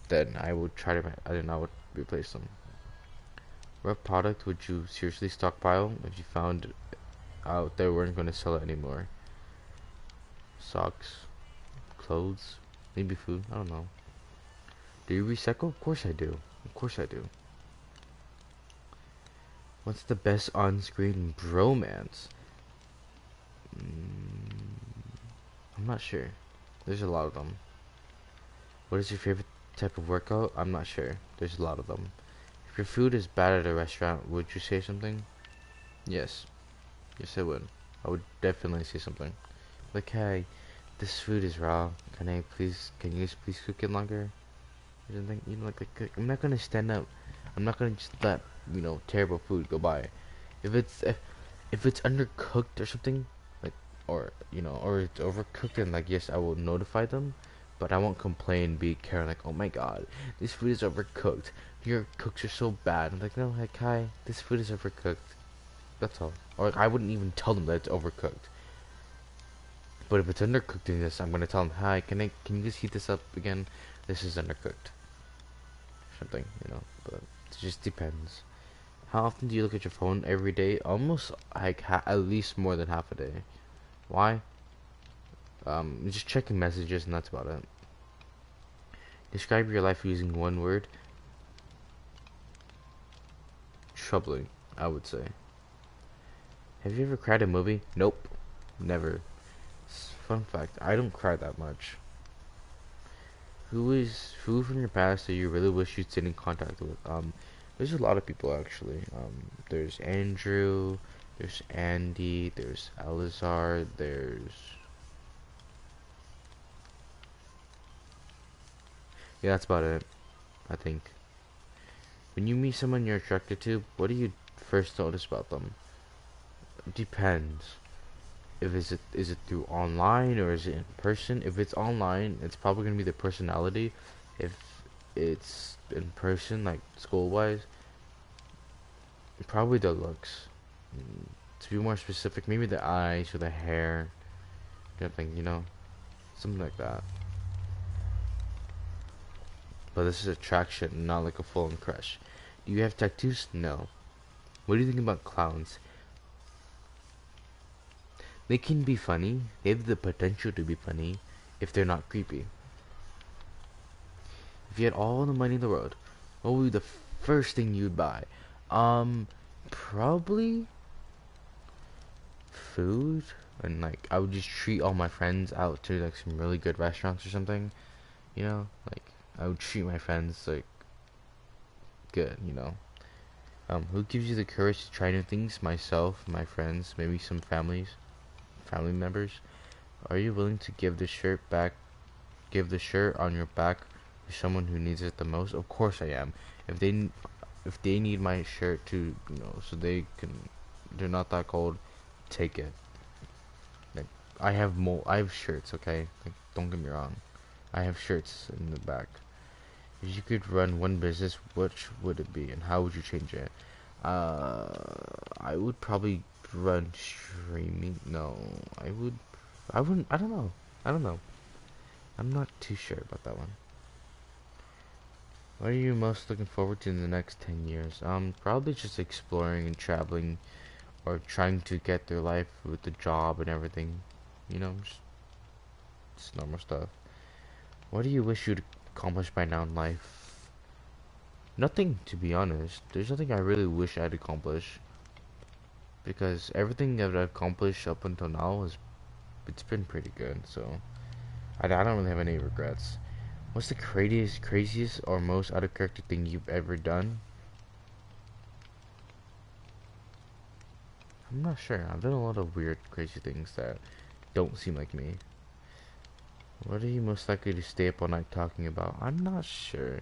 then I would I would replace them. What product would you seriously stockpile if you found out they weren't going to sell it anymore? Socks, clothes, maybe food, I don't know. Do you recycle? Of course I do. Of course I do. What's the best on-screen bromance? I'm not sure. There's a lot of them. What is your favorite type of workout? I'm not sure. There's a lot of them. If your food is bad at a restaurant, would you say something? Yes. Yes, I would. I would definitely say something. Like, hey, this food is raw. Can you please cook it longer? Or something, I'm not gonna stand up. I'm not gonna just let, terrible food go by. If it's undercooked or something, like, or it's overcooked, then like, yes, I will notify them. But I won't complain, be Karen, like, oh my god, this food is overcooked. Your cooks are so bad. I'm like, no, like, hi, this food is overcooked. That's all. Or like, I wouldn't even tell them that it's overcooked. But if it's undercooked in this, I'm gonna tell them, hi, can you just heat this up again? This is undercooked. Something, but it just depends. How often do you look at your phone? Every day? Almost like at least more than half a day. Why? Just checking messages and that's about it. Describe your life using one word. Troubling, I would say. Have you ever cried a movie? Nope. Never. fun fact, I don't cry that much. Who from your past that you really wish you'd stayed in contact with? There's a lot of people actually. There's Andrew, there's Andy, there's Alizar, yeah, that's about it, I think. When you meet someone you're attracted to, what do you first notice about them? It depends. If is it through online or is it in person? If it's online, it's probably gonna be the personality. If it's in person, like school wise, probably the looks. To be more specific, maybe the eyes or the hair, something, something like that. But this is attraction, not like a full-on crush. Do you have tattoos? No. What do you think about clowns? They can be funny. They have the potential to be funny if they're not creepy. If you had all the money in the world, what would be the first thing you'd buy? Probably food, and like I would just treat all my friends out to like some really good restaurants or something. Like I would treat my friends like good. Who gives you the courage to try new things? Myself, my friends, maybe some family members. Are you willing to give the shirt on your back to someone who needs it the most? Of course I am. If they need my shirt to, so they're not that cold, take it. Like I have shirts, okay? Like don't get me wrong. I have shirts in the back. If you could run one business, which would it be and how would you change it? I would probably run streaming. No, I wouldn't. I don't know. I'm not too sure about that one. What are you most looking forward to in the next 10 years? Probably just exploring and traveling or trying to get through life with the job and everything. Just normal stuff. What do you wish you'd accomplished by now in life? Nothing, to be honest. There's nothing I really wish I'd accomplish. Because everything that I've accomplished up until now it's been pretty good, so I don't really have any regrets. What's the craziest or most out of character thing you've ever done? I'm not sure. I've done a lot of weird, crazy things that don't seem like me. What are you most likely to stay up all night talking about? I'm not sure.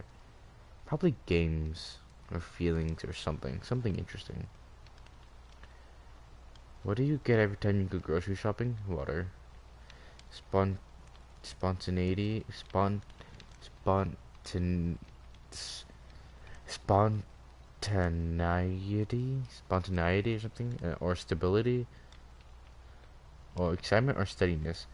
Probably games or feelings or something. Something interesting. What do you get every time you go grocery shopping? Water. Spontaneity. Spontaneity or something, or stability, or excitement, or steadiness.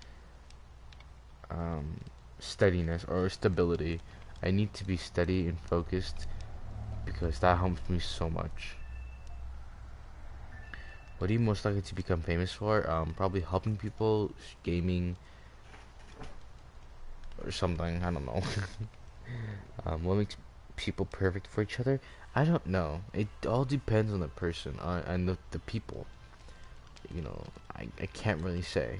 Steadiness or stability. I need to be steady and focused because that helps me so much. What are you most likely to become famous for? Probably helping people, gaming, or something. I don't know. What makes people perfect for each other? I don't know. It all depends on the person and the people. I can't really say.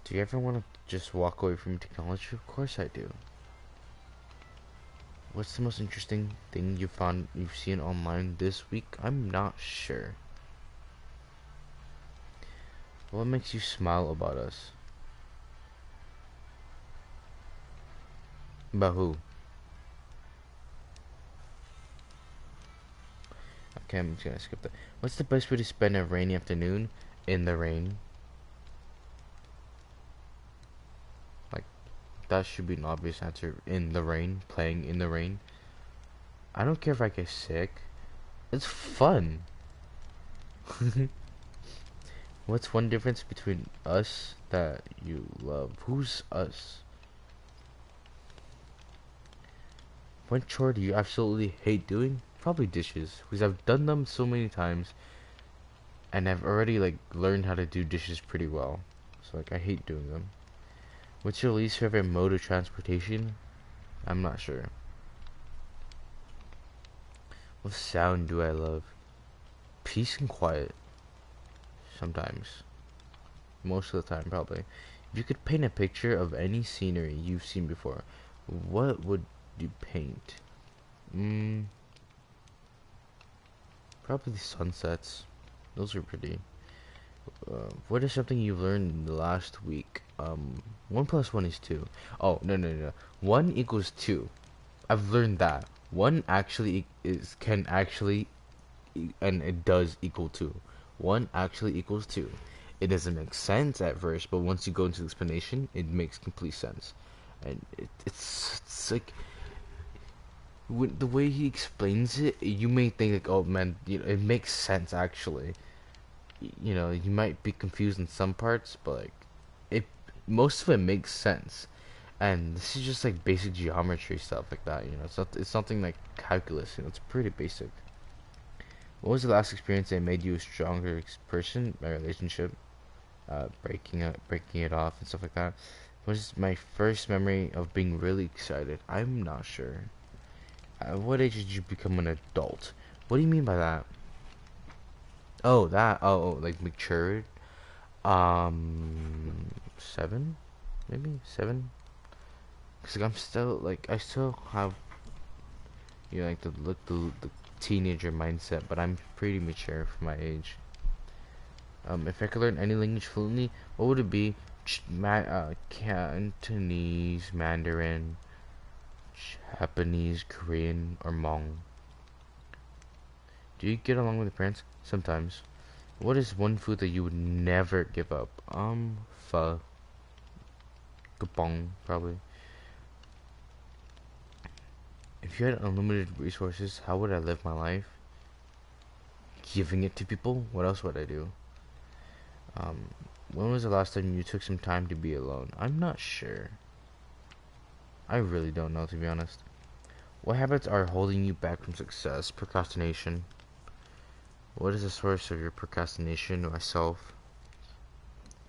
Do you ever want to just walk away from technology? Of course I do. What's the most interesting thing you've seen online this week? I'm not sure. What makes you smile about us? About who? Okay, I'm just gonna skip that. What's the best way to spend a rainy afternoon? In the rain. Like, that should be an obvious answer. In the rain. Playing in the rain. I don't care if I get sick. It's fun. What's one difference between us that you love? Who's us? What chore do you absolutely hate doing? Probably dishes, because I've done them so many times, and I've already learned how to do dishes pretty well. So I hate doing them. What's your least favorite mode of transportation? I'm not sure. What sound do I love? Peace and quiet. Sometimes. most of the time probably. If you could paint a picture of any scenery you've seen before, what would you paint? Probably sunsets. Those are pretty. What is something you've learned in the last week? 1 + 1 is 2. Oh, no. 1 equals 2. I've learned that. 1 actually can actually, and it does equal 2. 1 actually equals 2. It doesn't make sense at first, but once you go into the explanation, it makes complete sense. And it's like, when the way he explains it, you may think like, oh man, it makes sense actually. You might be confused in some parts, but like, it most of it makes sense. And this is just like basic geometry stuff like that. It's nothing like calculus. It's pretty basic. What was the last experience that made you a stronger person? My relationship, breaking it off and stuff like that. What is my first memory of being really excited? I'm not sure. At what age did you become an adult? What do you mean by that? Oh, that. Oh, like matured. 7, maybe 7. Cause like, I'm still like, I still have, like the teenager mindset, but I'm pretty mature for my age. If I could learn any language fluently, what would it be? Cantonese, Mandarin, Japanese, Korean, or Hmong. Do you get along with your parents? Sometimes. What is one food that you would never give up? Pho. Kapong, probably. If you had unlimited resources, how would I live my life? Giving it to people? What else would I do? When was the last time you took some time to be alone? I'm not sure. I really don't know, to be honest. What habits are holding you back from success? Procrastination. What is the source of your procrastination? Myself.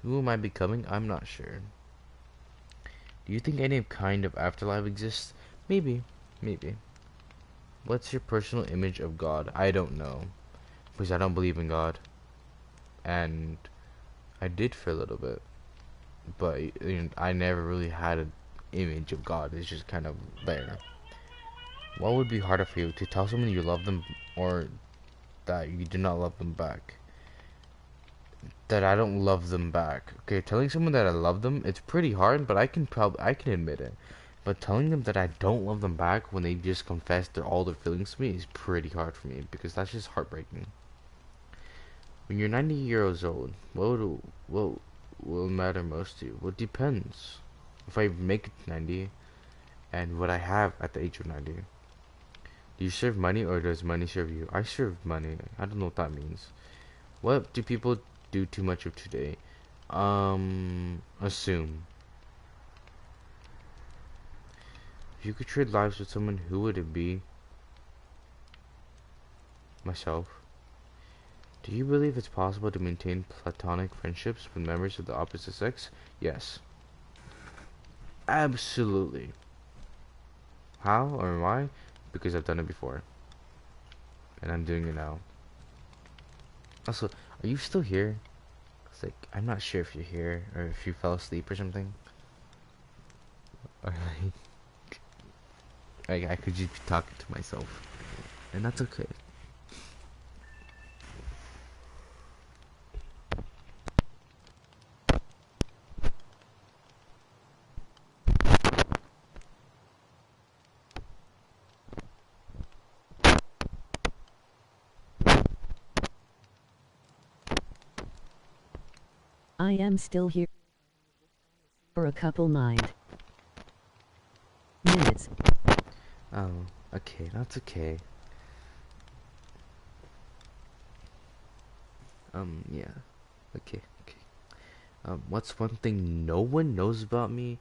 Who am I becoming? I'm not sure. Do you think any kind of afterlife exists? Maybe. What's your personal image of God? I don't know. Because I don't believe in God. And I did for a little bit. But I never really had an image of God. It's just kind of there. What would be harder for you? To tell someone you love them, or that you do not love them back? That I don't love them back. Okay, telling someone that I love them, it's pretty hard, but I can admit it. But telling them that I don't love them back when they just confess all their feelings to me is pretty hard for me, because that's just heartbreaking. When you're 90 years old, what will matter most to you? Well, it depends. If I make it 90, and what I have at the age of 90. Do you serve money, or does money serve you? I serve money. I don't know what that means. What do people do too much of today? Assume. If you could trade lives with someone, who would it be? Myself. Do you believe it's possible to maintain platonic friendships with members of the opposite sex? Yes. Absolutely. How or why? Because I've done it before. And I'm doing it now. Also, are you still here? It's like, I'm not sure if you're here, or if you fell asleep or something. Or like, I could just be talking to myself. And that's okay. I am still here for a couple minutes. Oh, okay, that's okay. Yeah. Okay. What's one thing no one knows about me?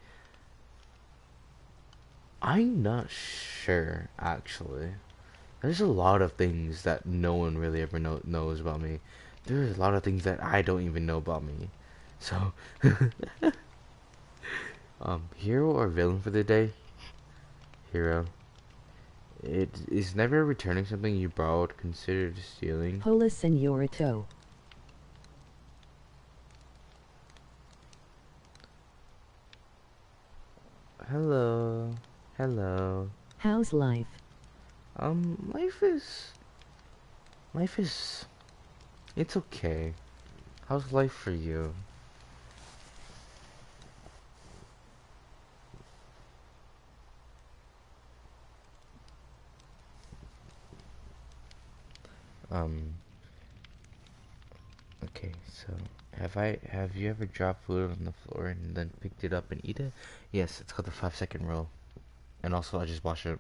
I'm not sure, actually. There's a lot of things that no one really ever knows about me. There's a lot of things that I don't even know about me. So, hero or villain for the day? Hero. It is never returning something you borrowed considered stealing. Hola, señorito. Hello. Hello. How's life? Life is... Life is... It's okay. How's life for you? Um, okay, so... Have you ever dropped food on the floor and then picked it up and eat it? Yes, it's called the 5 second rule. And also, I just wash it,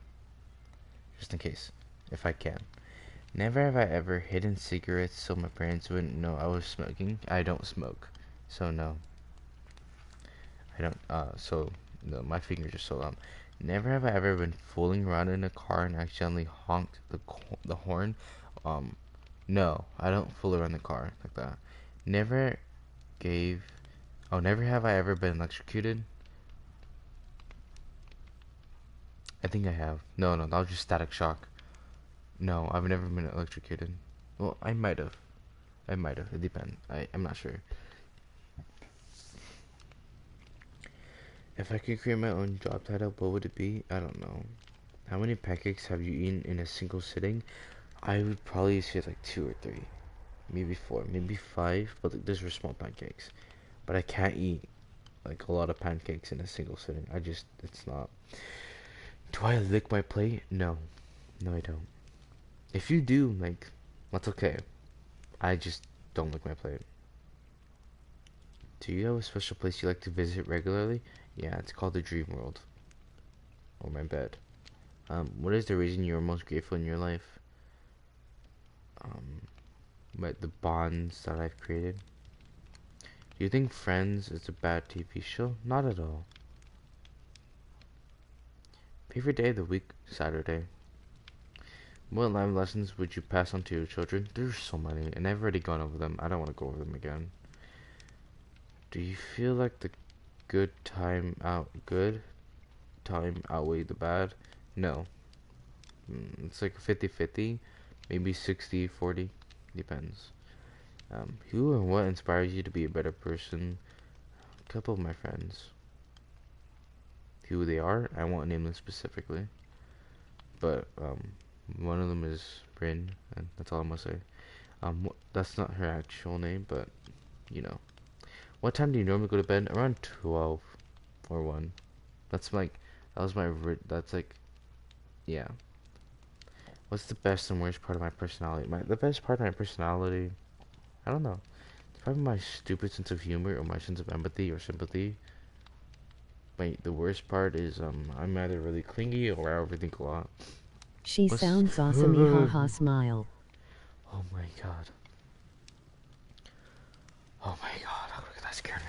just in case, if I can. Never have I ever hidden cigarettes so my parents wouldn't know I was smoking. I don't smoke, so no. I don't, so, no, my fingers are so numb. Never have I ever been fooling around in a car and accidentally honked the horn. Um, no, I don't fool around the car like that. Never gave, never have I ever been electrocuted. I think I have. No, that was just static shock. No, I've never been electrocuted. Well, I might have. It depends. I'm not sure. If I could create my own job title, what would it be? I don't know. How many pancakes have you eaten in a single sitting? I would probably say like 2 or 3. Maybe 4. Maybe 5. But like, those were small pancakes. But I can't eat like a lot of pancakes in a single sitting. It's not. Do I lick my plate? No. No, I don't. If you do, like, that's okay. I just don't lick my plate. Do you have a special place you like to visit regularly? Yeah, it's called the Dream World. Or my bed. What is the reason you're most grateful in your life? The bonds that I've created. Do you think Friends is a bad TV show? Not at all. Favorite day of the week? Saturday. What life lessons would you pass on to your children? There's so many, and I've already gone over them. I don't want to go over them again. Do you feel like the good time outweigh the bad? No. It's like 50-50, maybe 60-40, depends. Who and what inspires you to be a better person? A couple of my friends. Who they are, I won't name them specifically. But, one of them is Bryn, and that's all I'm gonna say. That's not her actual name, but, you know. What time do you normally go to bed? Around 12 or 1. That's like, that's like, yeah. What's the best and worst part of my personality? The best part of my personality, I don't know. It's probably my stupid sense of humor or my sense of empathy or sympathy. The worst part is, I'm either really clingy or I overthink a lot. She What's- sounds awesome. Haha smile. Oh my god. Oh my god. Oh, that scared me.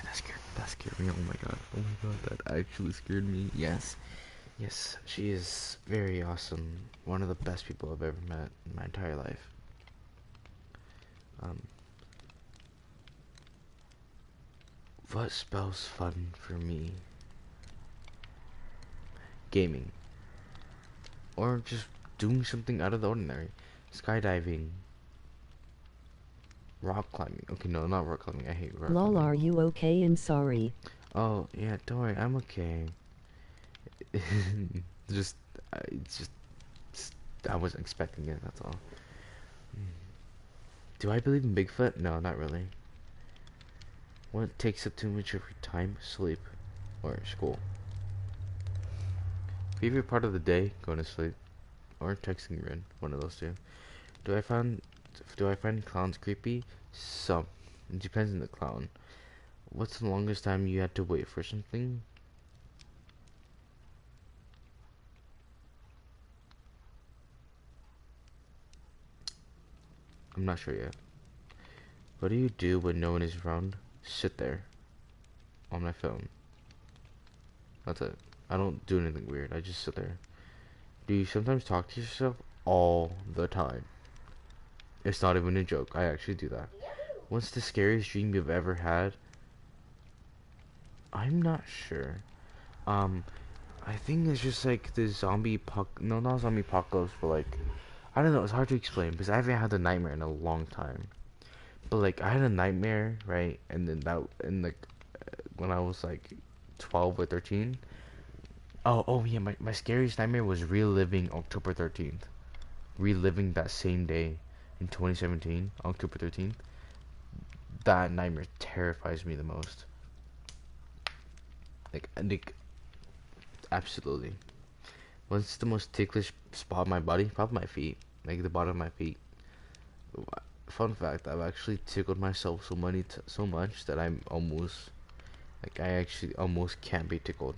That scared me. Oh my god. Oh my god. That actually scared me. Yes. Yes, she is very awesome. One of the best people I've ever met in my entire life. What spells fun for me? Gaming. Or just doing something out of the ordinary. Skydiving. Rock climbing. Okay, no, not rock climbing. I hate rock Lol, climbing. are you okay? I'm sorry. Oh, yeah, don't worry. I'm okay. Just, I wasn't expecting it, that's all. Do I believe in Bigfoot? No, not really. What takes up too much of your time? Sleep. Or school. Favorite part of the day? Going to sleep. Or texting Rin. One of those two. Do I find clowns creepy? Some. It depends on the clown. What's the longest time you had to wait for something? I'm not sure yet. What do you do when no one is around? Sit there. On my phone. That's it. I don't do anything weird. I just sit there. Do you sometimes talk to yourself? All the time. It's not even a joke. I actually do that. What's the scariest dream you've ever had? I'm not sure. I think it's just like the no, not zombie apocalypse, but like, I don't know, it's hard to explain because I haven't had a nightmare in a long time. But like, I had a nightmare, right? And then when I was like 12 or 13, Oh yeah, my scariest nightmare was reliving October 13th. Reliving that same day in 2017, October 13th. That nightmare terrifies me the most. Like, absolutely. What's the most ticklish spot on my body? Probably my feet. Like the bottom of my feet. Fun fact, I've actually tickled myself so much that I'm almost, like, I actually almost can't be tickled.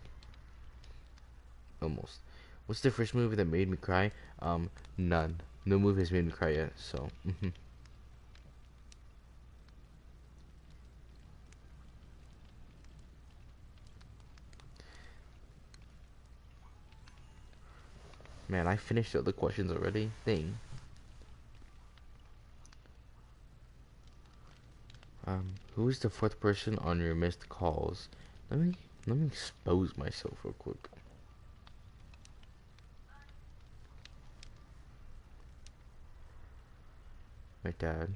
Almost. What's the first movie that made me cry? None. No movie has made me cry yet, so. Man, I finished the other questions already. Dang. Who is the fourth person on your missed calls? Let me let me expose myself real quick. My dad.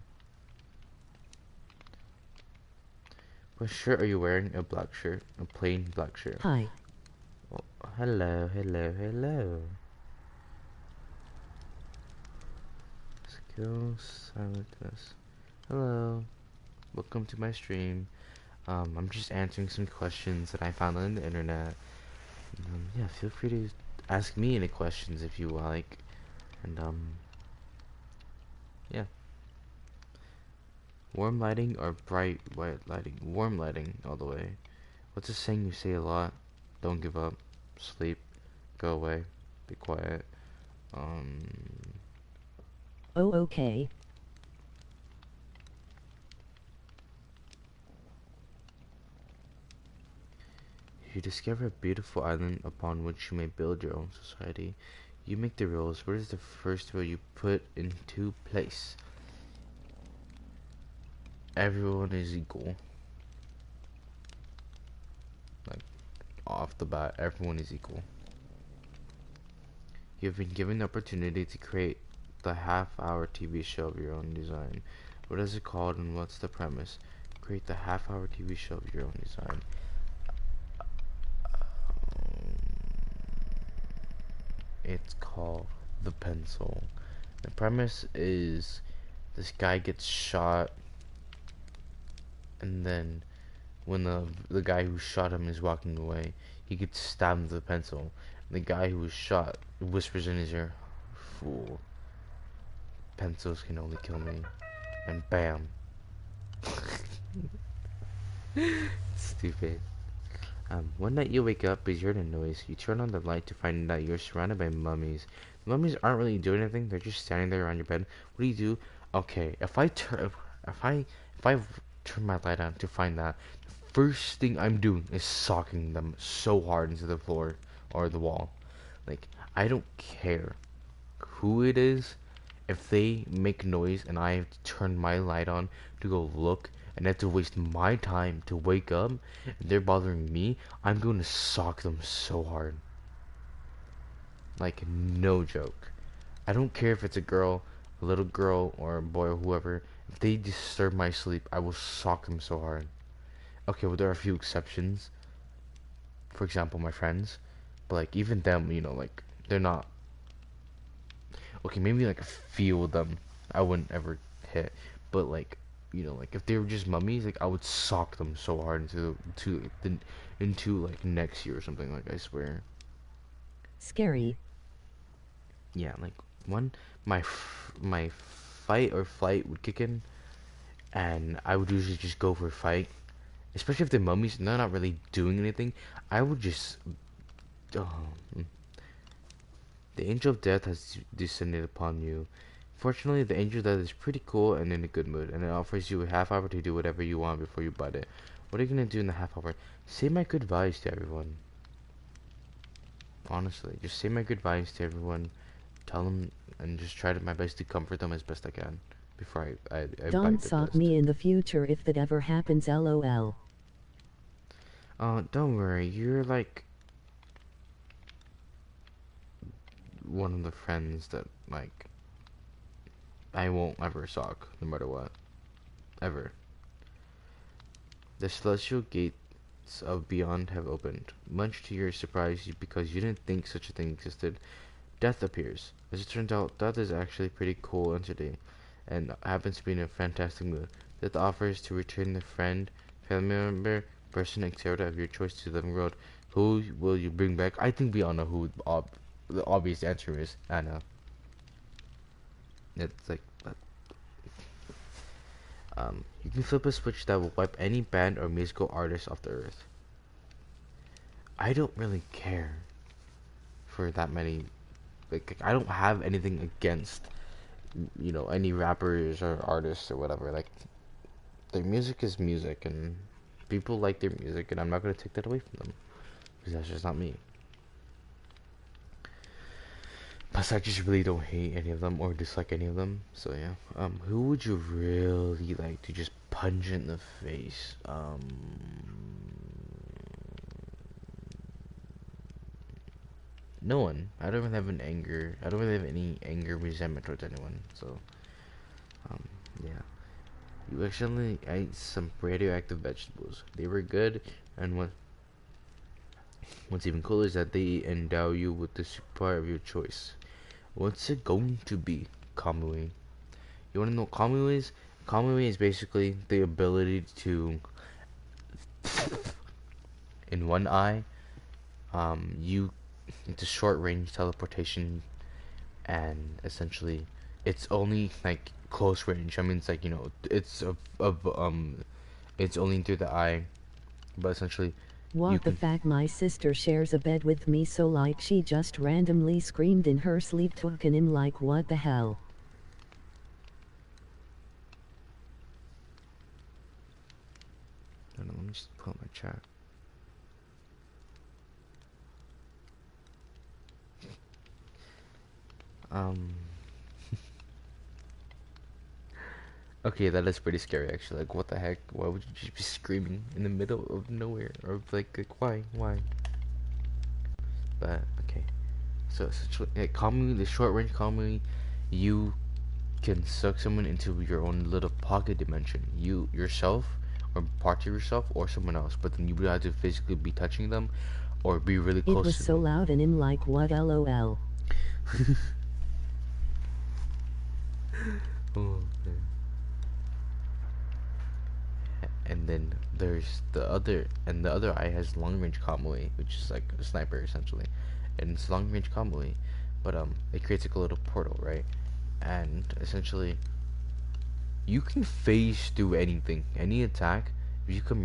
What shirt are you wearing? A black shirt. A plain black shirt. Hi. Oh, hello, hello, hello. Skills, silentness. Hello. Welcome to my stream. I'm just answering some questions that I found on the internet. Yeah, feel free to ask me any questions if you like. And, yeah. Warm lighting or bright white lighting? Warm lighting all the way. What's a saying you say a lot? Don't give up. Sleep. Go away. Be quiet. Um, Oh, okay. if you discover a beautiful island upon which you may build your own society, you make the rules. What is the first rule you put into place? Everyone is equal. Like, off the bat, everyone is equal. You have been given the opportunity to create the half-hour TV show of your own design. What is it called and what's the premise? Create the half-hour TV show of your own design. It's called The Pencil. The premise is this guy gets shot, and then when the guy who shot him is walking away, he gets stabbed with a pencil. The guy who was shot whispers in his ear, "Fool, pencils can only kill me." And bam. Stupid. One night you wake up because you heard a noise. You turn on the light to find that you're surrounded by mummies. The mummies aren't really doing anything. They're just standing there around your bed. What do you do? Okay, if I turn my light on to find that, the first thing I'm doing is socking them so hard into the floor or the wall. Like, I don't care who it is. If they make noise and I have to turn my light on to go look and have to waste my time to wake up and they're bothering me, I'm going to sock them so hard. Like, no joke. I don't care if it's a girl, a little girl, or a boy or whoever. If they disturb my sleep, I will sock them so hard. Okay, well, there are a few exceptions. For example, my friends. But, like, even them, like, they're not. Okay, maybe, like, a few of them I wouldn't ever hit. But, like, like, if they were just mummies, like, I would sock them so hard into like, next year or something, like, I swear. Scary. Yeah, like, my fight or flight would kick in, and I would usually just go for a fight. Especially if the mummies, they're not really doing anything. I would just... Oh. The angel of death has descended upon you. Fortunately, the angel of death is pretty cool and in a good mood, and it offers you a half hour to do whatever you want before you butt it. What are you gonna do in the half hour? Say my good vibes to everyone. Honestly, just say my good vibes to everyone. Tell them, and just try my best to comfort them as best I can before I Don't bite the sock dust. me in the future if that ever happens, lol. Don't worry, you're like one of the friends that, like, I won't ever sock, no matter what. Ever. The celestial gate of Beyond have opened. Much to your surprise, because you didn't think such a thing existed, Death appears. As it turns out, Death is actually pretty cool entity, and happens to be in a fantastic mood. Death offers to return the friend, family member, person, etc. of your choice to the living world. Who will you bring back? I think we all know who the obvious answer is. Anna. It's like, you can flip a switch that will wipe any band or musical artist off the earth. I don't really care for that many. Like, I don't have anything against, any rappers or artists or whatever. Like, their music is music, and people like their music, and I'm not gonna take that away from them, because that's just not me. Plus, I just really don't hate any of them or dislike any of them. So yeah. Who would you really like to just punch in the face? No one. I don't really have an anger. I don't really have any anger, resentment towards anyone. So, yeah. You accidentally ate some radioactive vegetables. They were good, and what's even cooler is that they endow you with the superpower of your choice. What's it going to be? Kamui. You wanna know what Kamui is? Kamui is basically the ability to, in one eye, it's a short range teleportation, and essentially, it's only like close range. I mean, it's like, it's only through the eye, but essentially, What the fact my sister shares a bed with me, so like she just randomly screamed in her sleep token him, like what the hell. I don't know, let me just pull up my chat. Okay, that is pretty scary actually. Like, what the heck? Why would you just be screaming in the middle of nowhere? Or like why? But okay. So essentially, Kamui, the short range Kamui, you can suck someone into your own little pocket dimension. You yourself, or part of yourself, or someone else. But then you would have to physically be touching them, or be really close. It was to so them. loud and him, like what, lol. Oh man. And then there's the other eye has long range Kamui, which is like a sniper essentially, and it's long range Kamui, but it creates like a little portal, right? And essentially, you can phase through anything, any attack. If you become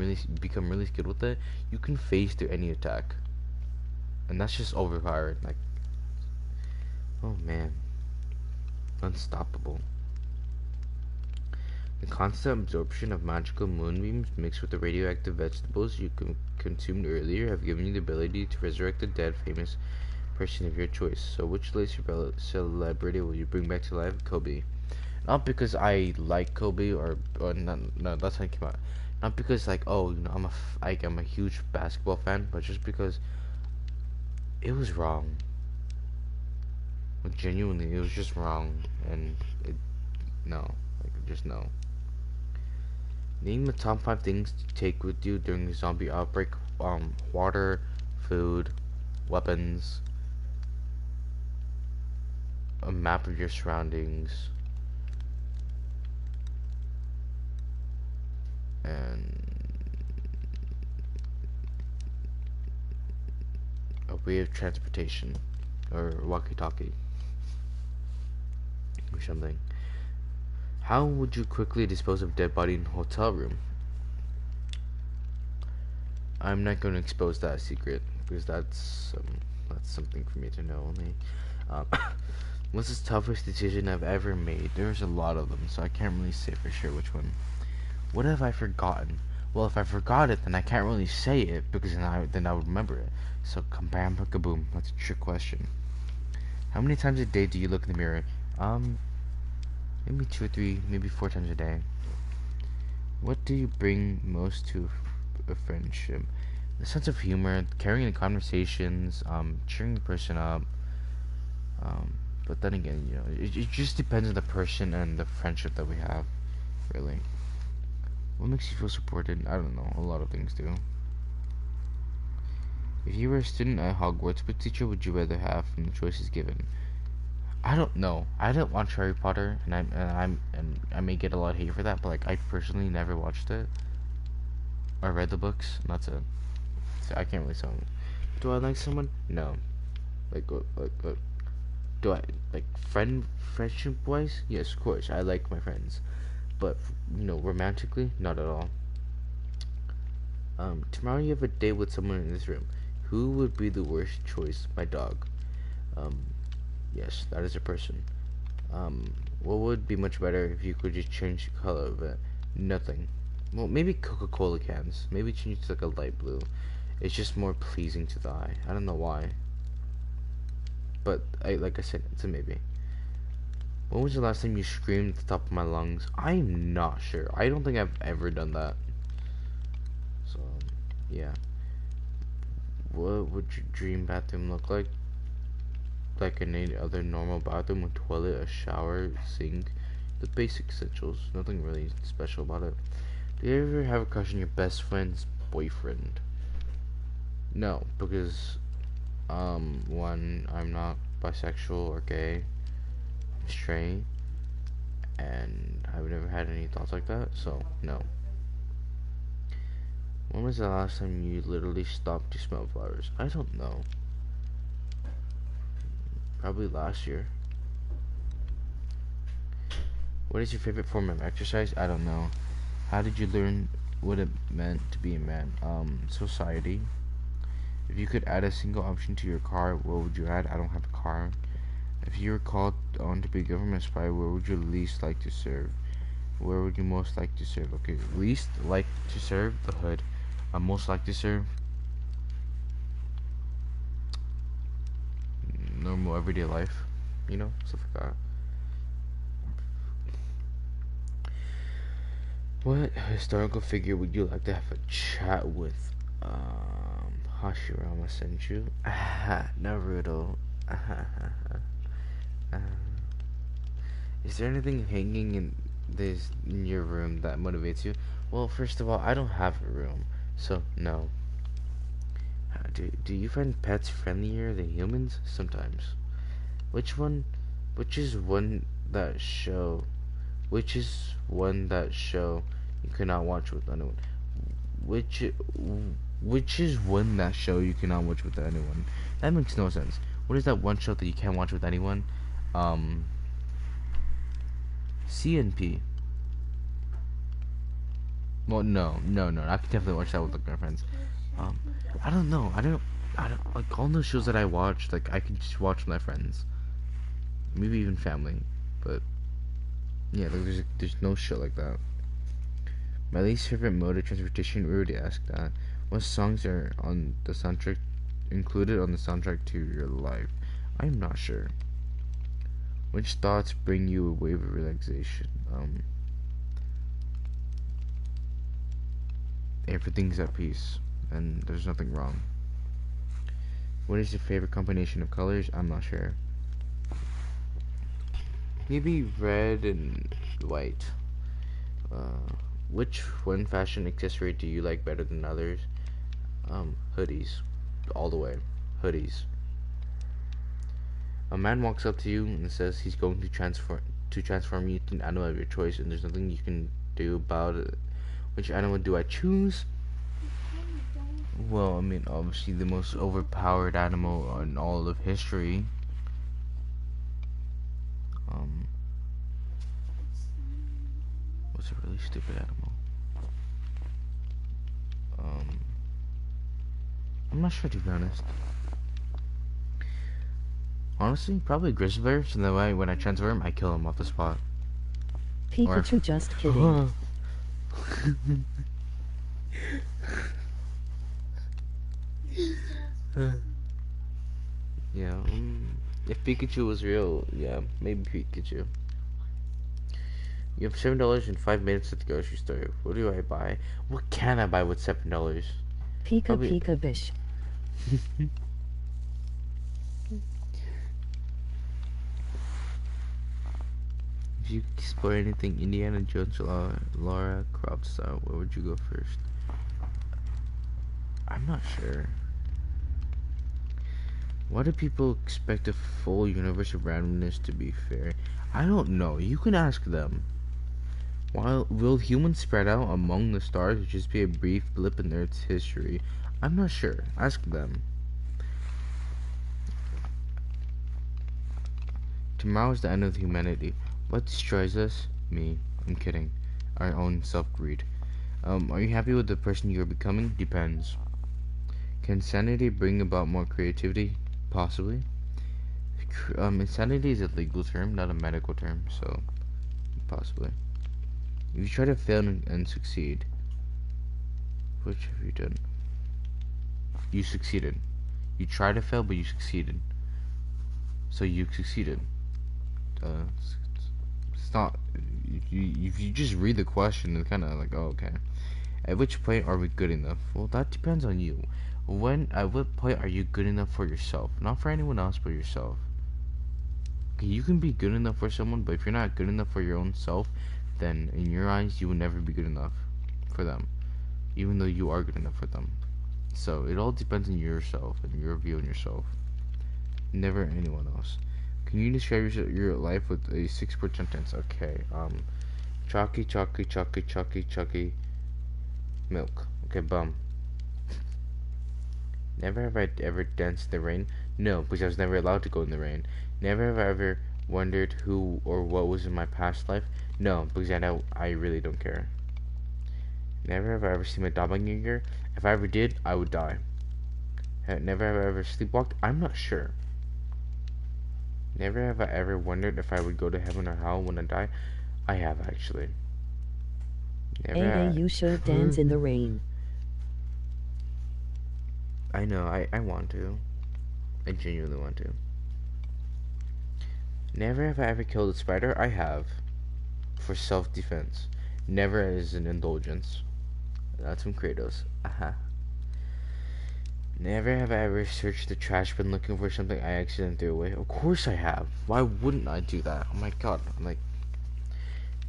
really skilled with it, you can phase through any attack, and that's just overpowered. Like, oh man, unstoppable. The constant absorption of magical moonbeams mixed with the radioactive vegetables you consumed earlier have given you the ability to resurrect the dead famous person of your choice. So which latest celebrity will you bring back to life? Kobe. Not because I like Kobe or no, that's how it came out. Not because like, oh, I'm a huge basketball fan, but just because it was wrong. Like, genuinely, it was just wrong, and just no. Name the top 5 things to take with you during a zombie outbreak. Water, food, weapons, a map of your surroundings, and a way of transportation, or walkie-talkie, or something. How would you quickly dispose of dead body in a hotel room? I'm not going to expose that secret, because that's something for me to know only. What's the toughest decision I've ever made? There's a lot of them, so I can't really say for sure which one. What have I forgotten? Well, if I forgot it, then I can't really say it, because then I would remember it. So, kabam, kaboom. That's a trick question. How many times a day do you look in the mirror? Maybe 2 or 3, maybe 4 times a day. What do you bring most to a friendship? The sense of humor, carrying the conversations, cheering the person up. But then again, it just depends on the person and the friendship that we have, really. What makes you feel supported? I don't know. A lot of things do. If you were a student at Hogwarts, which teacher would you rather have from the choices given? I don't know. I didn't watch Harry Potter, and I may get a lot of hate for that, but like I personally never watched it or read the books, and that's it. So I can't really say. Do I like someone? No. Like, do I like friendship wise? Yes, of course. I like my friends, but romantically, not at all. Tomorrow you have a date with someone in this room. Who would be the worst choice? My dog. Um, yes, that is a person. What would be much better if you could just change the color of it? Nothing. Well, maybe Coca-Cola cans. Maybe change it to like a light blue. It's just more pleasing to the eye. I don't know why. But like I said, it's a maybe. When was the last time you screamed at the top of my lungs? I'm not sure. I don't think I've ever done that. So, yeah. What would your dream bathroom look like? Like any other normal bathroom, a toilet, a shower, sink, the basic essentials. Nothing really special about it. Do you ever have a crush on your best friend's boyfriend? No, because one, I'm not bisexual or gay. I'm straight, and I've never had any thoughts like that, so no. When was the last time you literally stopped to smell flowers? I don't know. Probably last year. What is your favorite form of exercise? I don't know. How did you learn what it meant to be a man? Society. If you could add a single option to your car, what would you add? I don't have a car. If you were called on to be a government spy, where would you least like to serve? Where would you most like to serve? Okay, least like to serve, the hood. Most like to serve, normal everyday life, stuff like that. What historical figure would you like to have a chat with? Hashirama Senju. Naruto. Is there anything hanging in your room that motivates you? Well, first of all, I don't have a room, so no. Do you find pets friendlier than humans? Sometimes. Which is one that show you cannot watch with anyone? Which is one that show you cannot watch with anyone? That makes no sense. What is that one show that you can't watch with anyone? CNP. Well, no. I could definitely watch that with like my friends. I don't know. I don't like all those shows that I watch. Like I could just watch with my friends, maybe even family. But yeah, like there's no show like that. My least favorite mode of transportation. We already asked that. What songs are on the soundtrack included on the soundtrack to your life? I'm not sure. Which thoughts bring you a wave of relaxation? Everything's at peace, and there's nothing wrong. What is your favorite combination of colors? I'm not sure. Maybe red and white. Which one fashion accessory do you like better than others? Hoodies. All the way. Hoodies. A man walks up to you and says he's going to transform you to an animal of your choice, and there's nothing you can do about it. Which animal do I choose? Well, I mean, obviously the most overpowered animal in all of history. What's a really stupid animal? I'm not sure, to be honest. Honestly, probably grizzly bear, so that way when I transfer him, I kill him off the spot. Pikachu, just kidding. Yeah, if Pikachu was real, yeah, maybe Pikachu. You have $7 and 5 minutes at the grocery store. What do I buy? What can I buy with $7? Pika bish. If you could explore anything, Indiana Jones or Lara Croft style, where would you go first? I'm not sure. Why do people expect a full universe of randomness to be fair? I don't know. You can ask them. While will humans spread out among the stars or just be a brief blip in Earth's history? I'm not sure. Ask them. Tomorrow's the end of humanity. What destroys us? Me. I'm kidding. Our own self-greed. Are you happy with the person you're becoming? Depends. Can sanity bring about more creativity? Possibly. Insanity is a legal term, not a medical term, so possibly. If you try to fail and succeed, which have you done? You succeeded. You tried to fail, but you succeeded. So you succeeded. It's not. If you just read the question, it's kind of like, oh, okay. At which point are we good enough? Well, that depends on you. At what point are you good enough for yourself? Not for anyone else, but yourself. Okay, you can be good enough for someone, but if you're not good enough for your own self, then in your eyes, you will never be good enough for them, even though you are good enough for them. So it all depends on yourself and your view on yourself. Never anyone else. Can you describe your life with a 6-word sentence? Okay. Chalky, chalky, chalky, chalky, chalky. Milk. Okay, bum. Never have I ever danced in the rain. No, because I was never allowed to go in the rain. Never have I ever wondered who or what was in my past life. No, because I really don't care. Never have I ever seen my doppelganger. If I ever did, I would die. Never have I ever sleepwalked. I'm not sure. Never have I ever wondered if I would go to heaven or hell when I die. I have actually. Never. You should dance in the rain. I know, I want to. I genuinely want to. Never have I ever killed a spider. I have. For self-defense. Never as an indulgence. That's from Kratos. Aha. Never have I ever searched the trash bin looking for something I accidentally threw away. Of course I have. Why wouldn't I do that? Oh my god. I'm like...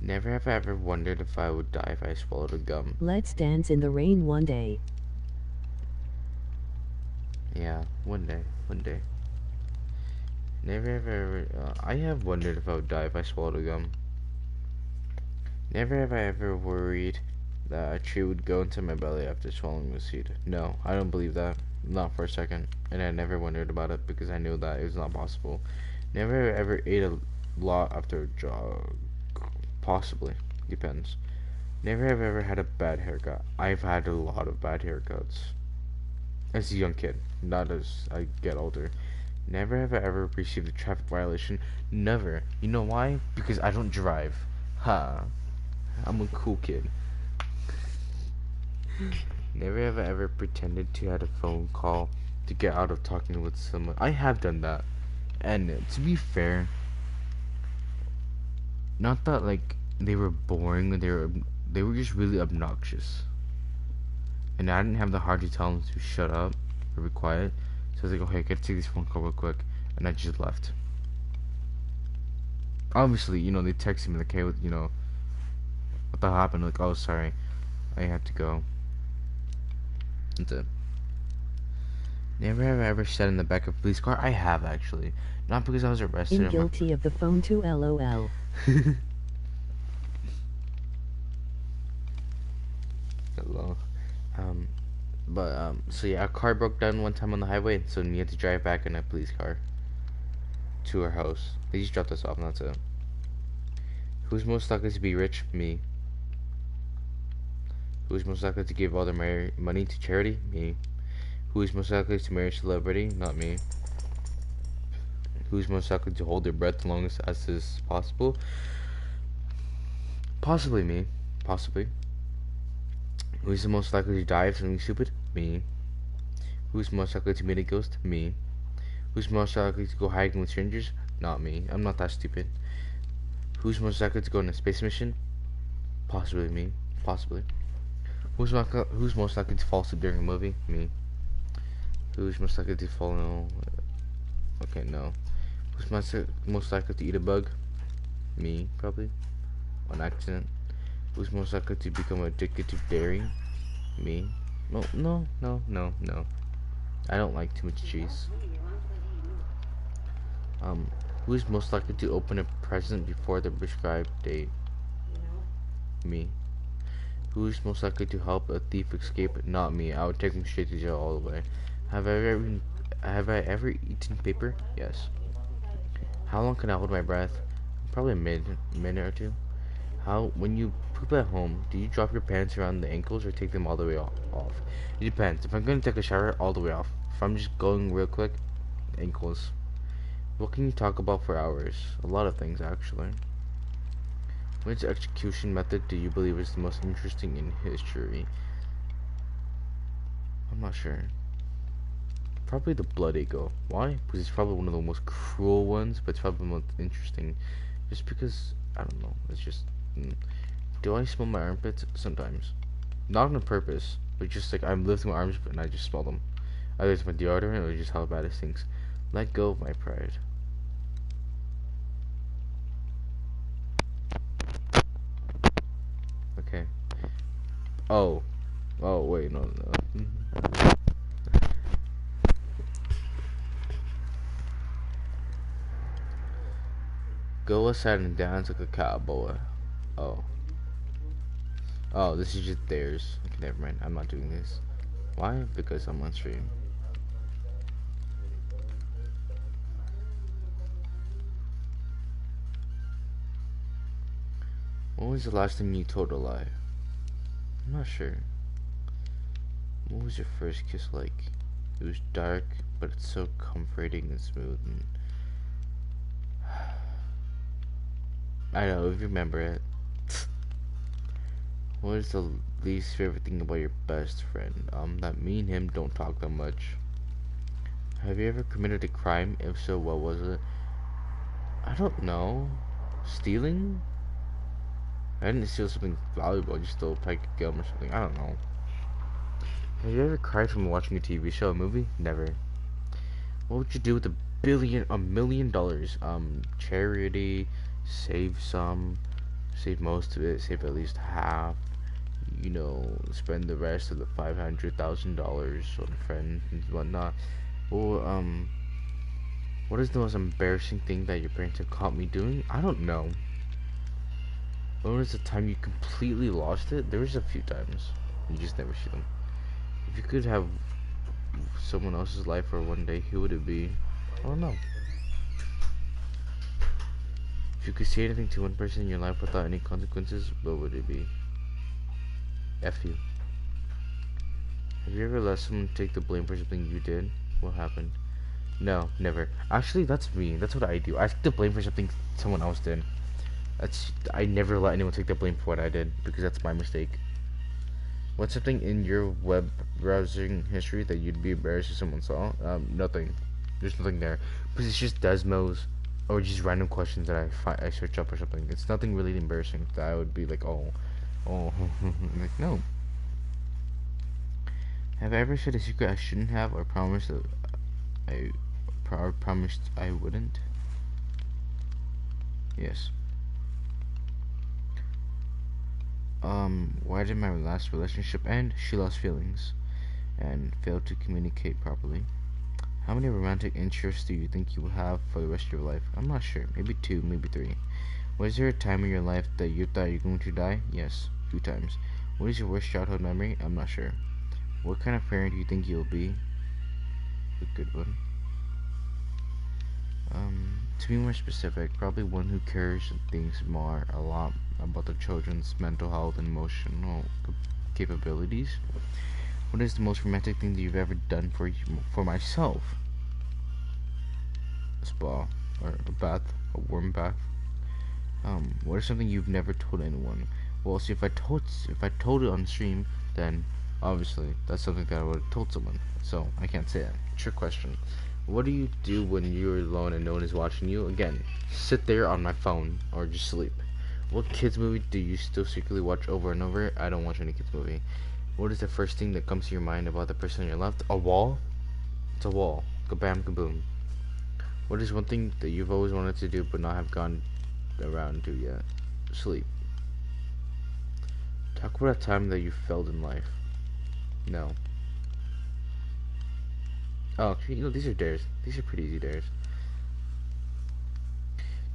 Never have I ever wondered if I would die if I swallowed a gum. Let's dance in the rain one day. Yeah, one day. One day. Never have I ever... I have wondered if I would die if I swallowed a gum. Never have I ever worried that a tree would go into my belly after swallowing the seed. No, I don't believe that. Not for a second. And I never wondered about it because I knew that it was not possible. Never ever ate a lot after a jog. Possibly. Depends. Never have ever had a bad haircut. I've had a lot of bad haircuts. As a young kid. Not as I get older. Never have I ever received a traffic violation. Never. You know why? Because I don't drive. Ha. I'm a cool kid. Never have I ever pretended to have a phone call to get out of talking with someone. I have done that. And to be fair, not that like they were boring, they were just really obnoxious. And I didn't have the heart to tell them to shut up or be quiet. So I was like, okay, I gotta take this phone call real quick, and I just left. Obviously, you know, they texted me like, hey, you know, what that happened? Like, oh, sorry, I have to go. That's it. Never have I ever sat in the back of a police car. I have actually, not because I was arrested. I'm guilty of the phone too. LOL. Hello. So yeah, a car broke down one time on the highway, so we had to drive back in a police car to our house. They just dropped us off, and that's it. Who's most likely to be rich? Me. Who's most likely to give all their money to charity? Me. Who's most likely to marry a celebrity? Not me. Who's most likely to hold their breath the longest as is possible? Possibly me. Possibly. Who's the most likely to die of something stupid? Me. Who's most likely to meet a ghost? Me. Who's most likely to go hiking with strangers? Not me. I'm not that stupid. Who's most likely to go on a space mission? Possibly me. Possibly. Who's most likely to fall asleep during a movie? Me. Who's most likely to fall in... Okay, no. Who's most likely to eat a bug? Me, probably. On accident. Who's most likely to become addicted to dairy? Me. No. I don't like too much cheese. Who is most likely to open a present before the prescribed date? Me. Who is most likely to help a thief escape? Not me. I would take him straight to jail all the way. Have I ever eaten paper? Yes. How long can I hold my breath? Probably a minute or two. When you poop at home, do you drop your pants around the ankles or take them all the way off? It depends. If I'm gonna take a shower, all the way off. If I'm just going real quick, ankles. What can you talk about for hours? A lot of things, actually. Which execution method do you believe is the most interesting in history? I'm not sure. Probably the blood eagle. Why? Because it's probably one of the most cruel ones, but it's probably the most interesting. Just because, I don't know, it's just... Do I smell my armpits? Sometimes. Not on purpose, but just like I'm lifting my arms and I just smell them. Either it's my deodorant or just how bad it stinks. Let go of my pride. Okay. Oh. Oh, wait, no. Go outside and dance like a cowboy. Oh. Oh, this is just theirs. Okay, never mind. I'm not doing this. Why? Because I'm on stream. When was the last time you told a lie? I'm not sure. What was your first kiss like? It was dark, but it's so comforting and smooth and... I know, if you remember it. What is the least favorite thing about your best friend? That me and him don't talk that much. Have you ever committed a crime? If so, what was it? I don't know. Stealing? I didn't steal something valuable, I just stole a pack of gum or something. I don't know. Have you ever cried from watching a TV show, a movie? Never. What would you do with $1 million? Charity, save some, save most of it, save at least half. You know, spend the rest of the $500,000 on friends and whatnot. Or what is the most embarrassing thing that your parents have caught me doing? I don't know. When was the time you completely lost it? There was a few times. You just never see them. If you could have someone else's life for one day, who would it be? I don't know. If you could say anything to one person in your life without any consequences, what would it be? F you. Have you ever let someone take the blame for something you did? What happened? No, never. Actually, that's me. That's what I do. I take the blame for something someone else did. I never let anyone take the blame for what I did, because that's my mistake. What's something in your web browsing history that you'd be embarrassed if someone saw? Nothing. There's nothing there. Because it's just Desmos, or just random questions that I search up or something. It's nothing really embarrassing that I would be like, oh, like, no. Have I ever said a secret I shouldn't have, or promised that promised I wouldn't? Yes. Why did my last relationship end? She lost feelings and failed to communicate properly. How many romantic interests do you think you will have for the rest of your life? I'm not sure. Maybe 2, maybe 3. Was there a time in your life that you thought you were going to die? Yes, a few times. What is your worst childhood memory? I'm not sure. What kind of parent do you think you'll be? A good one. To be more specific, probably one who cares and thinks a lot about the children's mental health and emotional capabilities. What is the most romantic thing that you've ever done for myself? A spa, or a bath, a warm bath. What is something you've never told anyone? Well, see, if I told it on stream, then obviously that's something that I would have told someone. So I can't say that. Trick question. What do you do when you're alone and no one is watching you? Again, sit there on my phone or just sleep. What kids movie do you still secretly watch over and over? I don't watch any kids movie. What is the first thing that comes to your mind about the person on your left? A wall? It's a wall. Kabam, kaboom. What is one thing that you've always wanted to do but not have gone around to yet? Sleep. Talk about a time that you failed in life. No. Oh, you know, these are dares. These are pretty easy dares.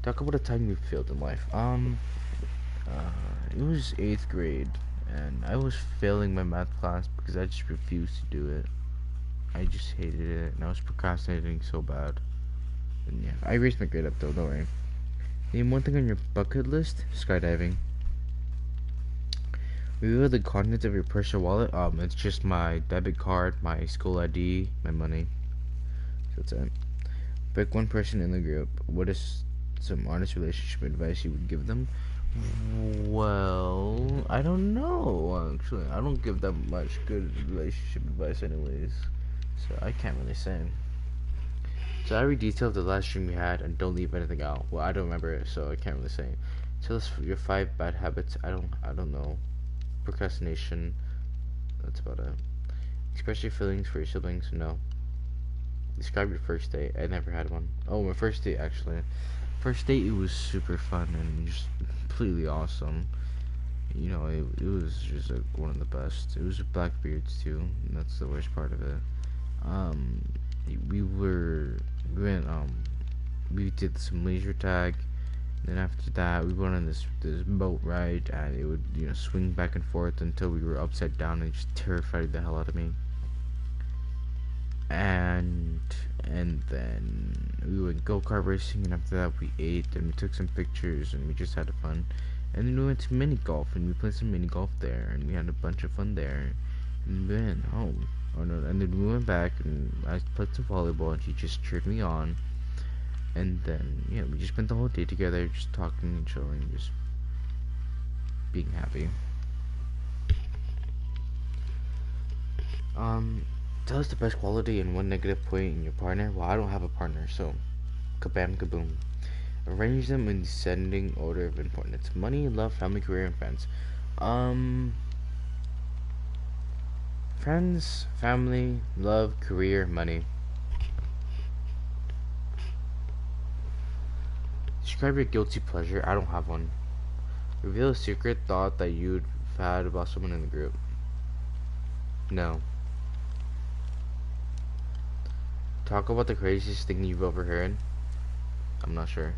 Talk about a time you failed in life. It was 8th grade, and I was failing my math class because I just refused to do it. I just hated it, and I was procrastinating so bad. And yeah, I raised my grade up though, don't worry. Name one thing on your bucket list: skydiving. Reveal the contents of your personal wallet. It's just my debit card, my school ID, my money. So that's it. Pick one person in the group. What is some honest relationship advice you would give them? Well, I don't know, actually. I don't give that much good relationship advice anyways. So I can't really say. So every detail of the last stream we had, and don't leave anything out. Well, I don't remember it, so I can't really say. Tell us your 5 bad habits. I don't know. Procrastination. That's about it. Express your feelings for your siblings. No. Describe your first date. I never had one. Oh, my first date actually. First date, it was super fun and just completely awesome. You know, it was just like one of the best. It was with Blackbeards too. And that's the worst part of it. We did some laser tag. Then after that, we went on this boat ride, and it would swing back and forth until we were upside down, and it just terrified the hell out of me. And then we went go-kart racing, and after that we ate and we took some pictures and we just had fun. And then we went to mini golf and we played some mini golf there, and we had a bunch of fun there. And we went home. Oh no! And then we went back and I played some volleyball, and she just cheered me on. And then yeah, we just spent the whole day together, just talking and chilling, just being happy. Tell us the best quality and one negative point in your partner. Well, I don't have a partner, so kabam kaboom. Arrange them in descending order of importance: money, love, family, career, and friends. Friends, family, love, career, money. Describe your guilty pleasure. I don't have one. Reveal a secret thought that you've had about someone in the group. No. Talk about the craziest thing you've overheard. I'm not sure.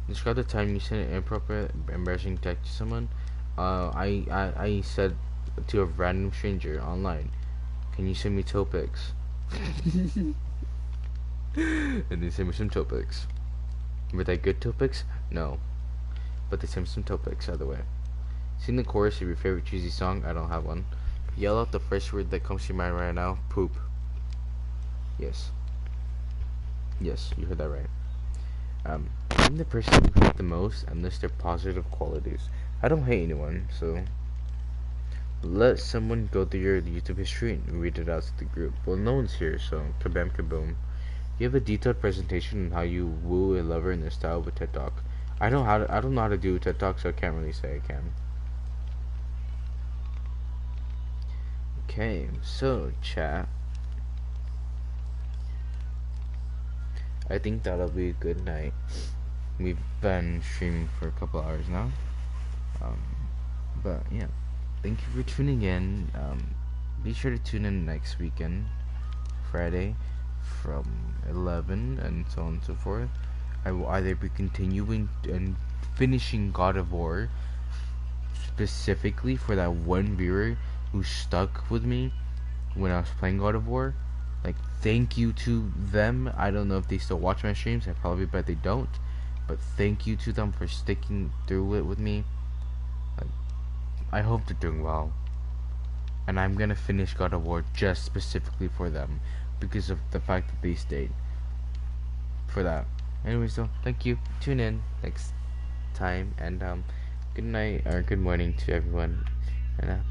Describe the time you sent an inappropriate, embarrassing text to someone. I said to a random stranger online, "Can you send me toe pics?" And they sent me some toe pics. Were they good toe pics? No. But they sent me some toe pics either way. Sing the chorus of your favorite cheesy song. I don't have one. Yell out the first word that comes to your mind right now. Poop. Yes. Yes, you heard that right. Name the person you hate the most and list their positive qualities. I don't hate anyone, so let someone go through your YouTube history and read it out to the group. Well, no one's here, so kabam kaboom. You have a detailed presentation on how you woo a lover in the style of a TED Talk. I don't know how to do a TED Talk, so I can't really say I can. Okay, so chat. I think that'll be a good night. We've been streaming for a couple hours now. But yeah, thank you for tuning in. Be sure to tune in next weekend, Friday, from 11 and so on and so forth. I will either be continuing and finishing God of War specifically for that one viewer who stuck with me when I was playing God of War. Like, thank you to them. I don't know if they still watch my streams. I probably bet they don't. But thank you to them for sticking through it with me. Like, I hope they're doing well. And I'm gonna finish God of War just specifically for them, because of the fact that they stayed for that. Anyways, though, thank you. Tune in next time, and good night or good morning to everyone. And bye.